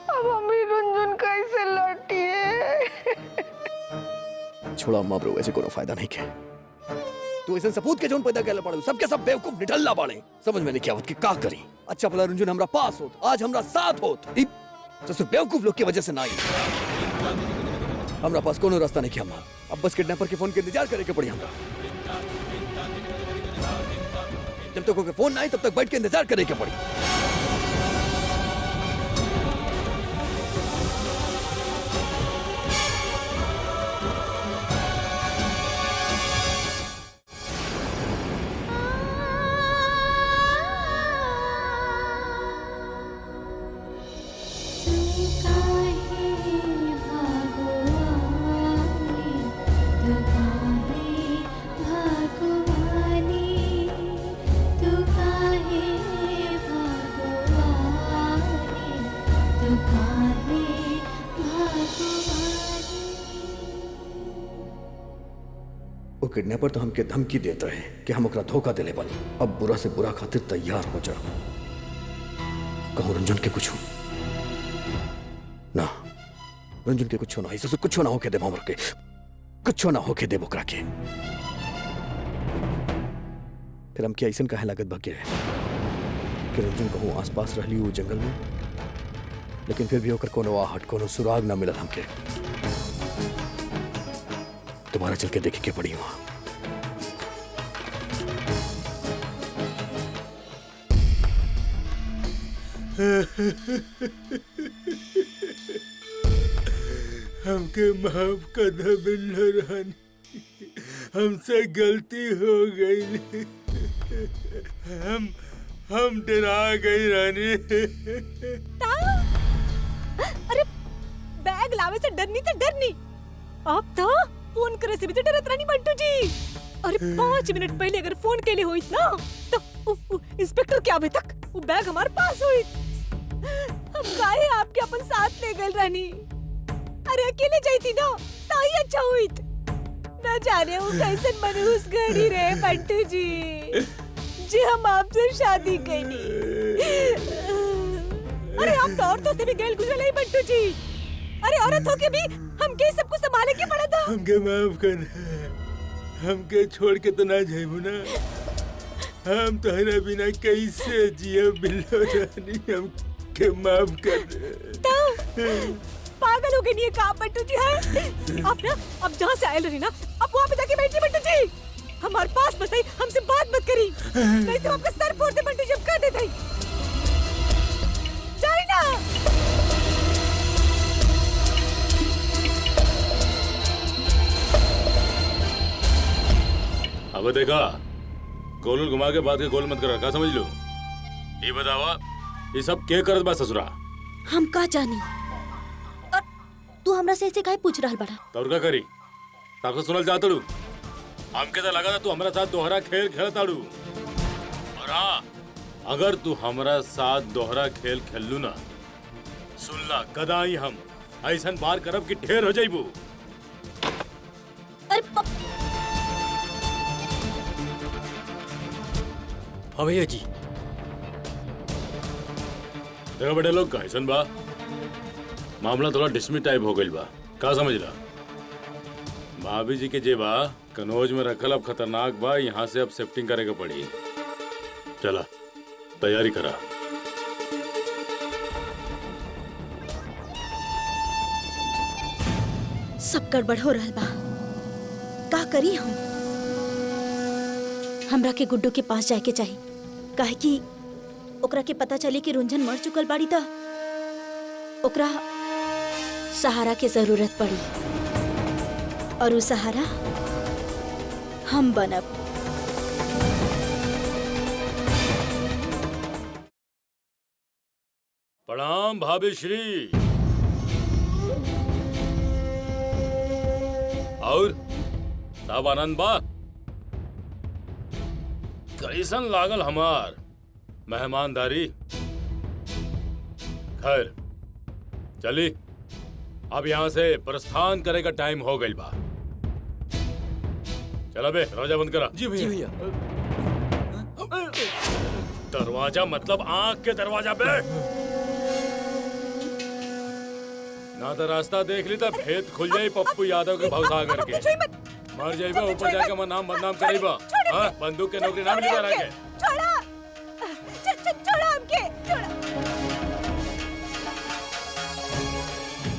अब हमें रुंझुन कैसे लौटी है? छोड़ा अम्मा ब्रो, ऐसे कोनो फायदा नहीं के। तू ऐसे सपूत के जोन पैदा कैले पड़े, सबके सब बेवकूफ निठल्ला बाड़े। समझ में नहीं क्या होत कि का करी। अच्छा भला रुंझुन हमरा पास होत, आज हमरा साथ होत। ससुर बेवकूफ लोग की वजह से ना आई। हमरा पास कोनो रास्ता नहीं किया। अब बस किडनैपर के फोन के इंतजार करे के पड़ी हमरा। जब तक ओके फोन ना आए तब तक बैठ के इंतजार करे के पड़ी। वो किडनैपर तो हमके धमकी देते रहे कि हम ओकरा धोखा देले बानी। अब बुरा से बुरा खातिर तैयार हो जा। कहूँ रंजन के कुछ ना, रंजन के कुछ ना, इससे कुछ ना होके दे हमर के, कुछ ना होके दे ओकरा के। फिर हम क्या ऐसा काहे लागत बाकी रहे कि रंजन कहूँ आसपास रहली वो जंगल में, लेकिन फिर भी ओकर कोनो आहट कोनो सुराग ना मिलल हमके। दोबारा चल के देखे के पड़ी वहां। हमके माफ कर दे बिल्लो रानी, हमसे गलती हो गई। हम डरा गई रानी। अरे बैग लावे से डरनी तो डरनी, अब तो फोन करे से भी तो डरत रानी बंटू जी। अरे 5 मिनट पहले अगर फोन के लिए हुई ना तो इंस्पेक्टर के आवे तक वो बैग हमारे पास हुई। हम काहे आपके अपन साथ ले गए रानी। अरे अकेले जाती ना तो ही अच्छा हुई। ना जाने वो कैसे मनहूस घड़ी रहे बंटू जी, जी हम आपसे शादी करनी। अरे आप तो औरतों से भी गैल गुजर नहीं बंटू जी। अरे औरत हो के भी हमके सबको संभाले के पड़ा था। हमके माफ कर, हमके छोड़ के तो ना जाइबू ना। हम तोहरा बिना कैसे जिए बिल्लो रानी, हमके माफ कर। पागल हो गई नहीं कहा बंटू जी है। आप ना अब जहाँ से आए रही ना अब वहाँ पे जाके बैठिए बंटू जी। हमारे पास बताइए, हमसे बात मत करी नहीं तो आपका सर फोड़ दे बंटू जी। अब काटे थे जाए ना। अब देखा गोल घुमा के बात के गोल मत कर, का समझ लो। ये बतावा ये सब के करत बा ससुरा? हम का जानी। और तू हमरा से ऐसे काहे पूछ रहल बड़ा? तौर का करी तब से सुनल जात लू। हमके तो लगा था तू हमारा साथ दोहरा खेल खेलताड़ू। और हाँ, अगर तू हमारा साथ दोहरा खेल खेललू ना, सुन ला कदाई हम ऐसा बार करब कि ढेर हो जाइबू। अरे हाँ भैया जी। देखो बेटे लोग कैसन बा, मामला थोड़ा डिस्मिस टाइप हो गइल बा, का समझ ला। भाभी जी के जेबा कनौज में रखल अब खतरनाक बा, यहाँ से अब शिफ्टिंग करे के पड़ी। चला तैयारी करा। सब गड़बड़ हो रहल बा, का करी हम? हमरा के गुड्डू के पास जाए के चाहिए, काहे कि ओकरा के पता चले कि रुंझन मर चुकल बाड़ी त ओकरा सहारा के जरूरत पड़ी, और वो सहारा हम बनब। प्रणाम भाभी श्री। और सब आनंद बा? कैसन लागल हमार मेहमानदारी? खैर चली, अब यहाँ से प्रस्थान करे का टाइम हो गई बा। चला बे, दरवाजा बंद करा। जी भैया। दरवाजा मतलब आंख के दरवाजा बे। ना तो रास्ता देख ली तो भेद खुल जाये पप्पू यादव के भवसागर के। मर जाइबा, ऊपर जाके हमार नाम बदनाम करेबा। हाँ, बंदूक के नौकरी ना मिली बारा के। छोड़ा हमके, छोड़ा।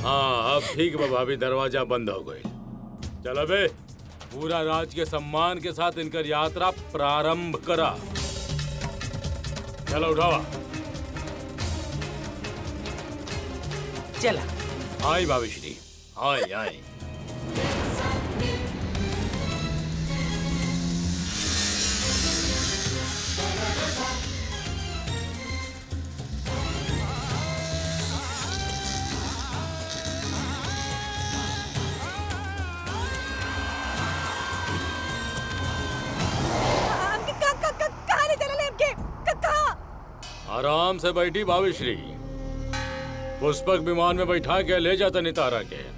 हाँ, अब ठीक बा भाभी, दरवाजा बंद हो गई। चलो बे, पूरा राज के सम्मान के साथ इनकर यात्रा प्रारंभ करा। चलो उठावा। चला। आई भाभी, आई आई। आराम से बैठी भाविश्री, पुष्पक विमान में बैठा के ले जाता नितारा के।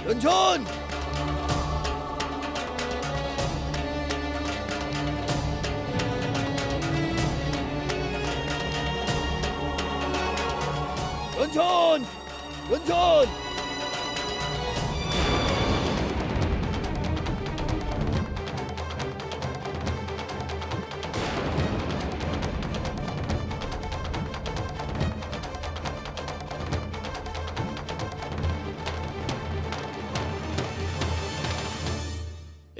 रंजन! रंजन! रंजन!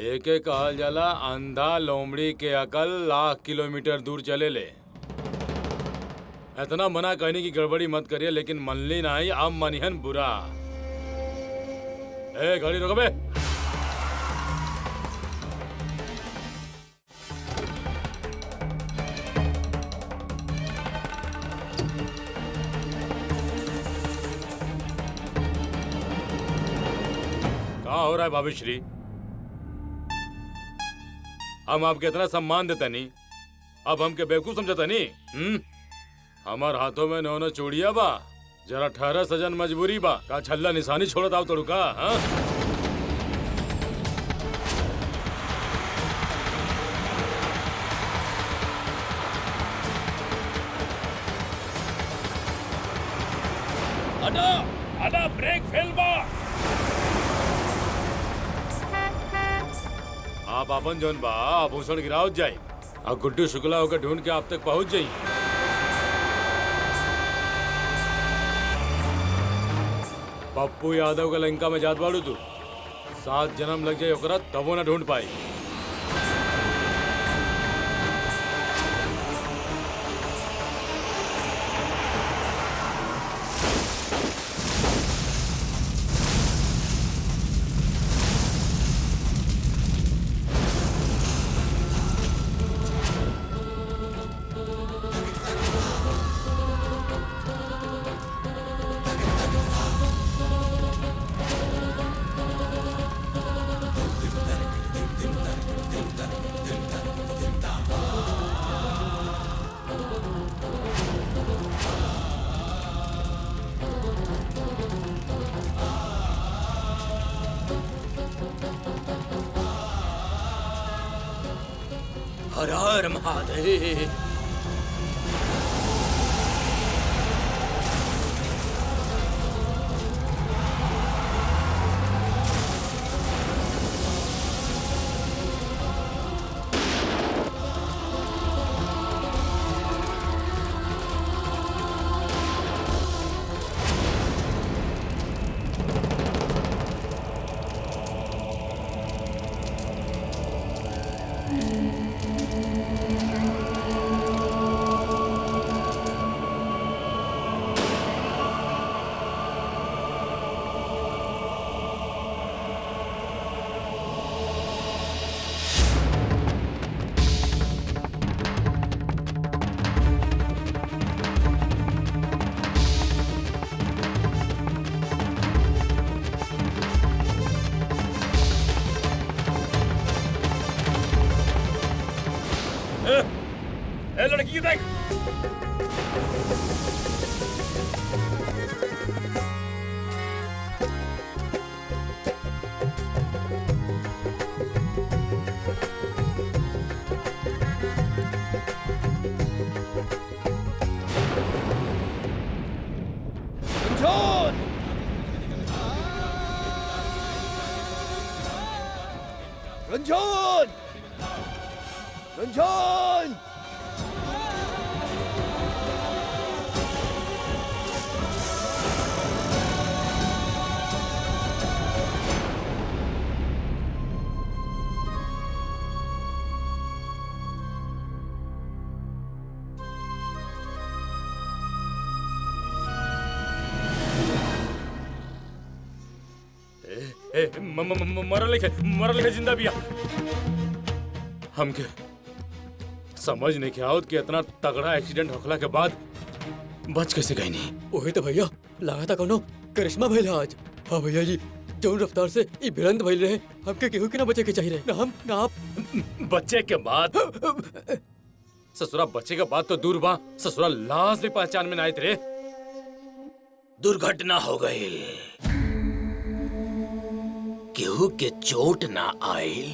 एक एक कहल जाला अंधा लोमड़ी के अकल लाख किलोमीटर दूर चले ले। इतना मना कहने की गड़बड़ी मत करिए, लेकिन मनली नहीं, अब मनिहन बुरा। ए गाड़ी रोको बे। कहाँ हो रहा है भाभीश्री? हम आपके इतना सम्मान देता नहीं, अब हमके बेवकूफ समझता नहीं। हमार हाथों में नौ चूड़िया बा, जरा ठहरा सजन, मजबूरी बा। का छल्ला निशानी छोड़त आओ तड़ू का? हाँ? अडा अडा ब्रेक फेल बा। आप अपन जोन बा आभूषण गिरावत जाए और गुड्डू शुक्ला होकर ढूंढ के आप तक पहुंच जाइए। पप्पू यादव का लंका में जात बाड़ू तू 7 जन्म लग जाए ओकरा तबो ना ढूंढ पाई। हर हर महादेव। ए लड़की देख। रंजन! रंजन! मरल लिखे जिंदा बिया। हमके समझ नहीं के आवत कि इतना तगड़ा एक्सीडेंट होखला के बाद बच कैसे गई नहीं। वही तो भैया लगा था कौनो करिश्मा भइल है आज। हाँ भैया जी, जौन रफ्तार से ई भिड़ंत भइल रहे, हमके केहू के ना बचे के चाहिए ना हम ना आप। बच्चे के बाद ससुरा बच्चे के बाद तो दूर बा, ससुरा लाश भी पहचान में ना आयत रे। दुर्घटना हो गई, केहू के चोट ना आयल।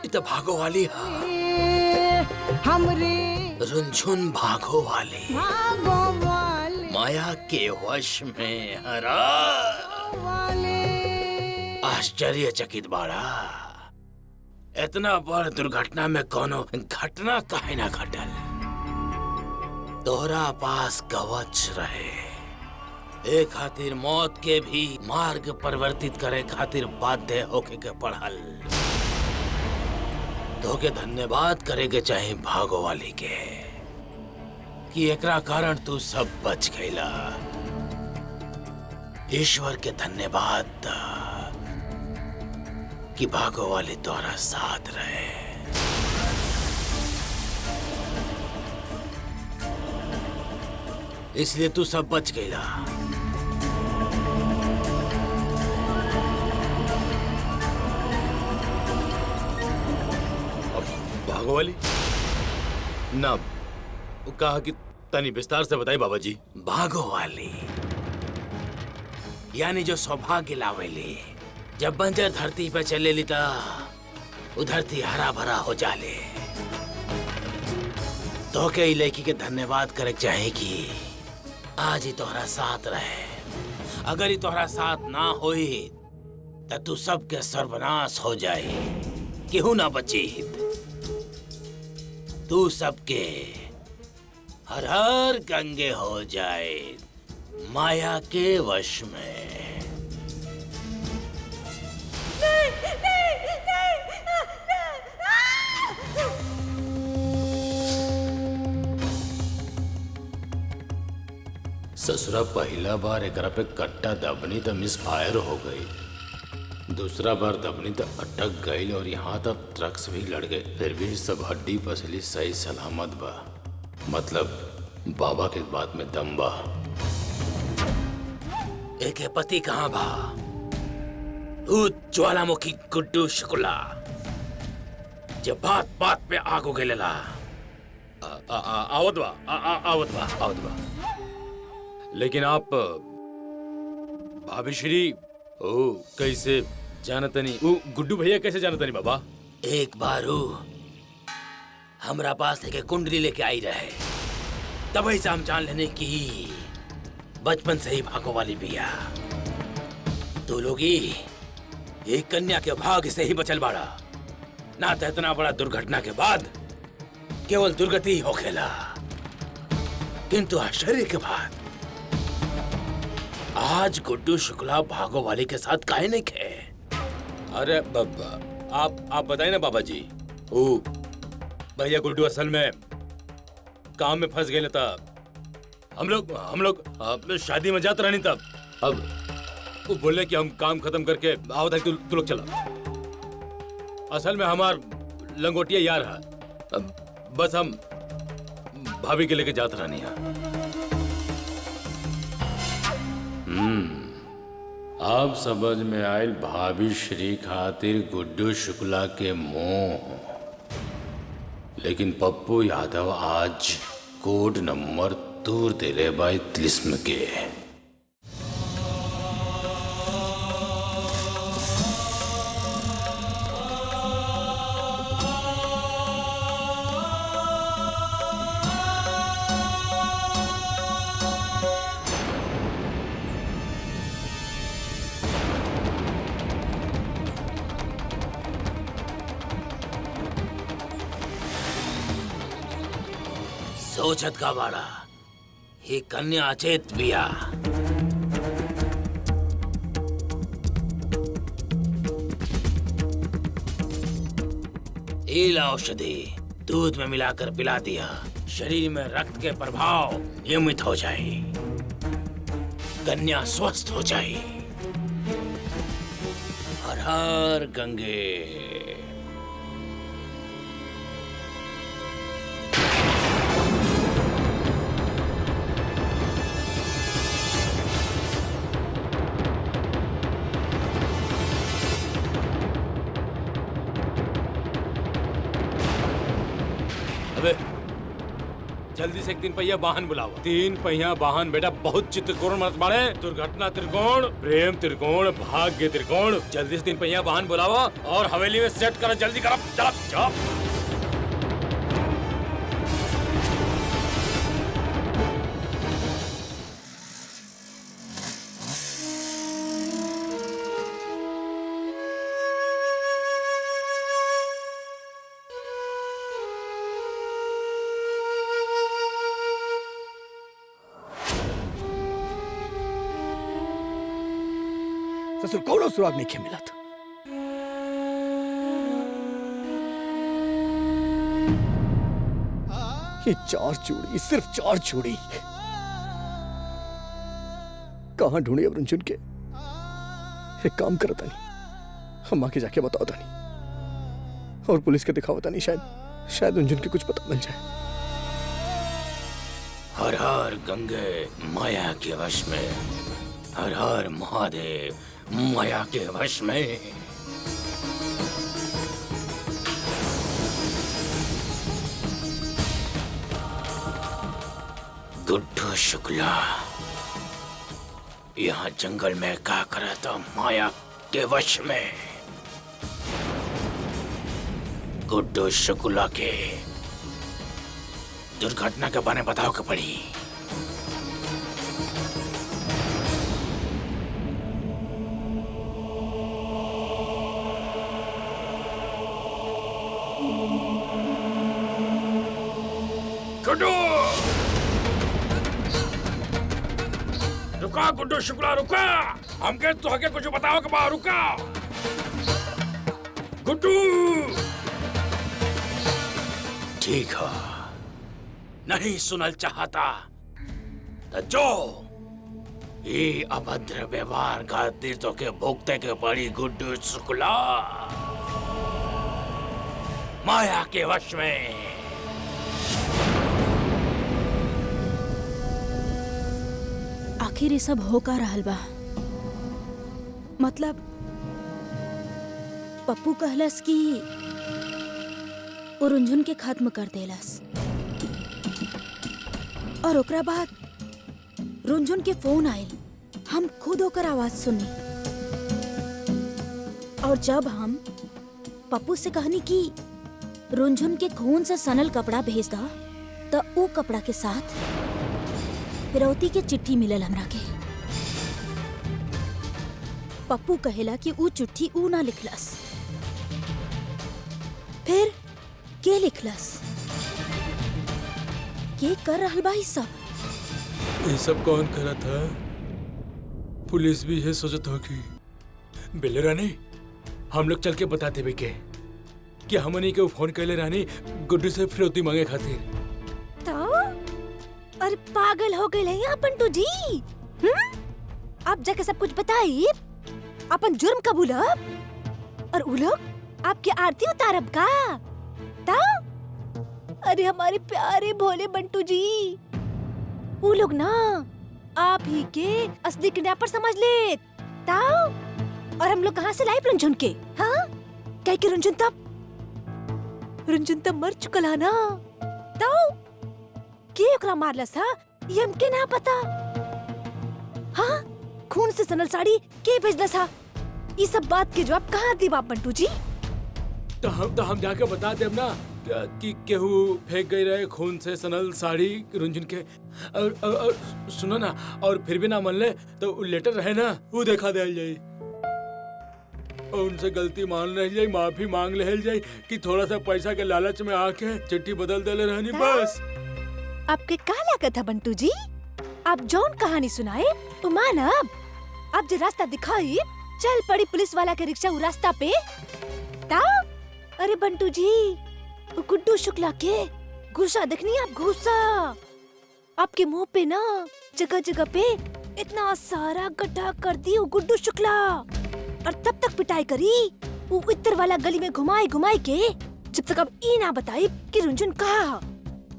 इत भागो वाली हमरे रुनझुन भागो वाली भागो वाले माया के वश में हरा वाले आश्चर्यचकित बाड़ा। इतना बड़ दुर्घटना में कोनो घटना काहे ना घटल। तोहरा पास कवच रहे, ए खातिर मौत के भी मार्ग परिवर्तित करे खातिर बाध्य होके के पड़ल। तोके धन्यवाद करे के चाहे भागो वाली के कि एकरा कारण तू सब बच गईला। ईश्वर के धन्यवाद कि भागो वाली तोरा साथ रहे। इसलिए तू सब बच गईला। भागो वाली ना, कहा कि तनी विस्तार से बताई बाबा जी। भागो वाली यानी जो सौभाग्य लावेली। जब बंजर धरती पे चले ली उ धरती हरा भरा हो जाले। तो के ई लड़की के धन्यवाद करे चाहेगी, आज ही तोहरा साथ रहे। अगर ही तोहरा साथ ना होई तो तू सबके सर्वनाश हो जाए, केहू ना बची। तू सबके हर हर गंगे हो जाए माया के वश में। ससुरा पहला बार एकरा पे कट्टा दबनी तो मिस फायर हो गई, दूसरा बार दबनी तो अटक गई और यहाँ तक ट्रक्स भी लड़ गए। फिर भी सब हड्डी पसली सही सलामत बा, मतलब बाबा के बात में दम बा। एक पति कहाँ बा? ज्वालामुखी गुड्डू शुक्ला जब बात बात पे आग उगेलेला। आवत बा। लेकिन आप भाभी श्री ओ कैसे जानतनी? गुड्डू भैया कैसे जानतनी बाबा? एक बार हमरा पास एक कुंडली लेके आई रहे, तभी से हम जान लेने की बचपन से ही भागो वाली बिया। तो लोगी एक कन्या के भाग से ही बचल बाड़ा, ना तो इतना बड़ा दुर्घटना के बाद केवल दुर्गति हो खेला, किंतु आश्चर्य के बाद आज गुड्डू शुक्ला भागो वाली के साथ काहे नहीं खे? अरे आप बताइए ना बाबा जी। ओ भैया गुड्डू असल में काम में फंस गए था। हम लोग शादी में जाते रहनी तब। अब वो बोले कि हम काम खत्म करके आओ था, तू लोग चला। असल में हमार लंगोटिया यार है, बस हम भाभी के लेके जाते रहनी है। अब समझ में आयल भाभी श्री खातिर गुड्डू शुक्ला के मोह। लेकिन पप्पू यादव आज कोड नंबर तूर दे बाई तिलिस्म के। सोचत का बाड़ा ही कन्या अचेत बिया। इला औषधि दूध में मिलाकर पिला दिया, शरीर में रक्त के प्रभाव नियमित हो जाए, कन्या स्वस्थ हो जाए। हर हर गंगे। अबे जल्दी से एक 3 पहिया वाहन बुलाओ। 3 पहिया वाहन बेटा बहुत चित्रकोण मत बाड़े। दुर्घटना त्रिकोण, प्रेम त्रिकोण, भाग्य त्रिकोण। जल्दी से 3 पहिया वाहन बुलाओ और हवेली में सेट करो। जल्दी करो, चलो चलो। ससुर कौनो सुराग नहीं खे मिला था। ये 4 चूड़ी, सिर्फ 4 चूड़ी कहां ढूंढी अब रुंझुन के? एक काम करता नहीं, हम मां के जाके बताता नहीं और पुलिस के दिखावता नहीं, शायद रुंझुन के कुछ पता मिल जाए। हर हर गंगे माया के वश में, हर हर महादेव माया के वश में। गुड्डू शुक्ला यहाँ जंगल में क्या करा था? माया के वश में। गुड्डू शुक्ला के दुर्घटना के बारे में बताओ के पड़ी। गुड्डू रुका, गुड्डू शुक्ला रुका, हमके तो हके कुछ बताओ के बा, रुका गुड्डू। ठीक है, नहीं सुनल चाहता तो जो ये अभद्र व्यवहार खातिर तो के भुगते के पड़ी गुड्डू शुक्ला, माया के वश में। आखिर ये सब हो का रहल बा? मतलब पप्पू कहलस कि वो रुंझुन के खत्म कर देलस और ओकरा बाद रुंझुन के फोन आयल, हम खुद ओकर आवाज सुनी और जब हम पप्पू से कहनी कि रुंझुन के खून से सनल कपड़ा भेज दा, तो वो कपड़ा के साथ फिरौती के चिट्ठी मिलल हमरा के। पप्पू कहेला कि ऊ चिट्ठी ऊ ना लिखलस, फिर के लिखलस? के कर रहल बा ई सब? ये सब कौन करा था? पुलिस भी ये सोचत हो कि बिल्ले रानी हम लोग चल के बताते भी के कि हमनी के फोन कैले रानी गुड्डू से फिरौती मांगे खातिर। तो अरे पागल हो गए हैं बंटू जी। आप जाके सब कुछ बताइए, अपन जुर्म कबूलब और उ लोग आपकी आरती उतारब का? ताऊ अरे हमारे प्यारे भोले बंटू जी, उ लोग ना आप ही के असली किडनैपर समझ ले ताऊ। और हम लोग कहाँ से लाए रुंझुन के? हाँ क्या कि रुंझुन तब मर चुकल है ना ताऊ। के ओकरा मारलस हा ये हमके ना पता। हाँ खून से सनल साड़ी के भेजलस हा? ये सब बात के जवाब कहाँ दी बाप बंटू जी? तो हम जाके बता देब ना कि केहू फेंक गई रहे खून से सनल साड़ी रुंझुन के। और सुनो ना, और फिर भी ना मान ले तो लेटर रहे ना वो देखा दे जाई और उनसे गलती मान ले जाई, माफी मांग ले जाई कि थोड़ा सा पैसा के लालच में आके चिट्ठी बदल दे रहनी बस। आपके का लागत है बंटू जी? आप जौन कहानी सुनाए तो मानब। आप जो रास्ता दिखाई चल पड़ी पुलिस वाला के रिक्शा रास्ता पे ताऊ। अरे बंटू जी वो गुड्डू शुक्ला के गुस्सा देखनी आप, गुस्सा आपके मुंह पे ना जगह जगह पे इतना सारा गड्ढा कर दी वो गुड्डू शुक्ला। और तब तक पिटाई करी वो इतर वाला गली में घुमाई घुमाई के, जब तक अब ई ना बताई कि रुंझुन कहाँ।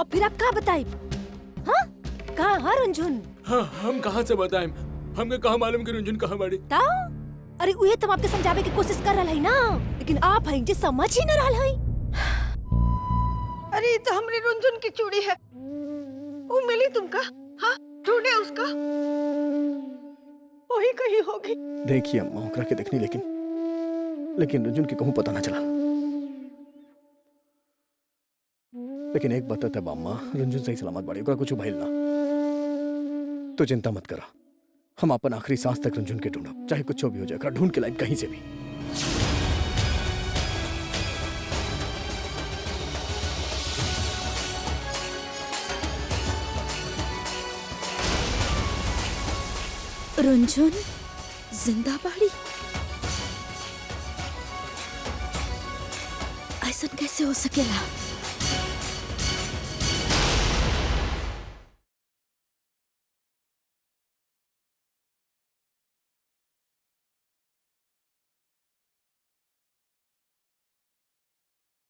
और फिर आप कहाँ बताई? हाँ कहाँ है रुंझुन? हाँ हम कहाँ से बताएं? हमके कहाँ मालूम कि रुंझुन कहाँ बाड़ी? ताऊ अरे उहे तुम आपके समझावे की कोशिश कर रहा है ना, लेकिन आप हैं जे समझ ही न रहा है। अरे ये तो हमरे रुंझुन की चूड़ी है, वो मिली तुमका? हाँ ढूंढे उसका, वही कहीं होगी। देखिए अम्मा ओकरा के देखनी, लेकिन रुंझुन के कहूँ पता ना चला। लेकिन एक बात है अम्मा, रुंझुन सही सलामत बाड़ी, ओकरा कुछ भइल ना। तो चिंता मत करा, हम अपन आखिरी सांस तक रुंझुन के ढूंढब, चाहे कुछ भी हो जाए, ढूंढ के लाइब कहीं से भी। रुंझुन जिंदा बाड़ी? ऐसा कैसे हो सकेला?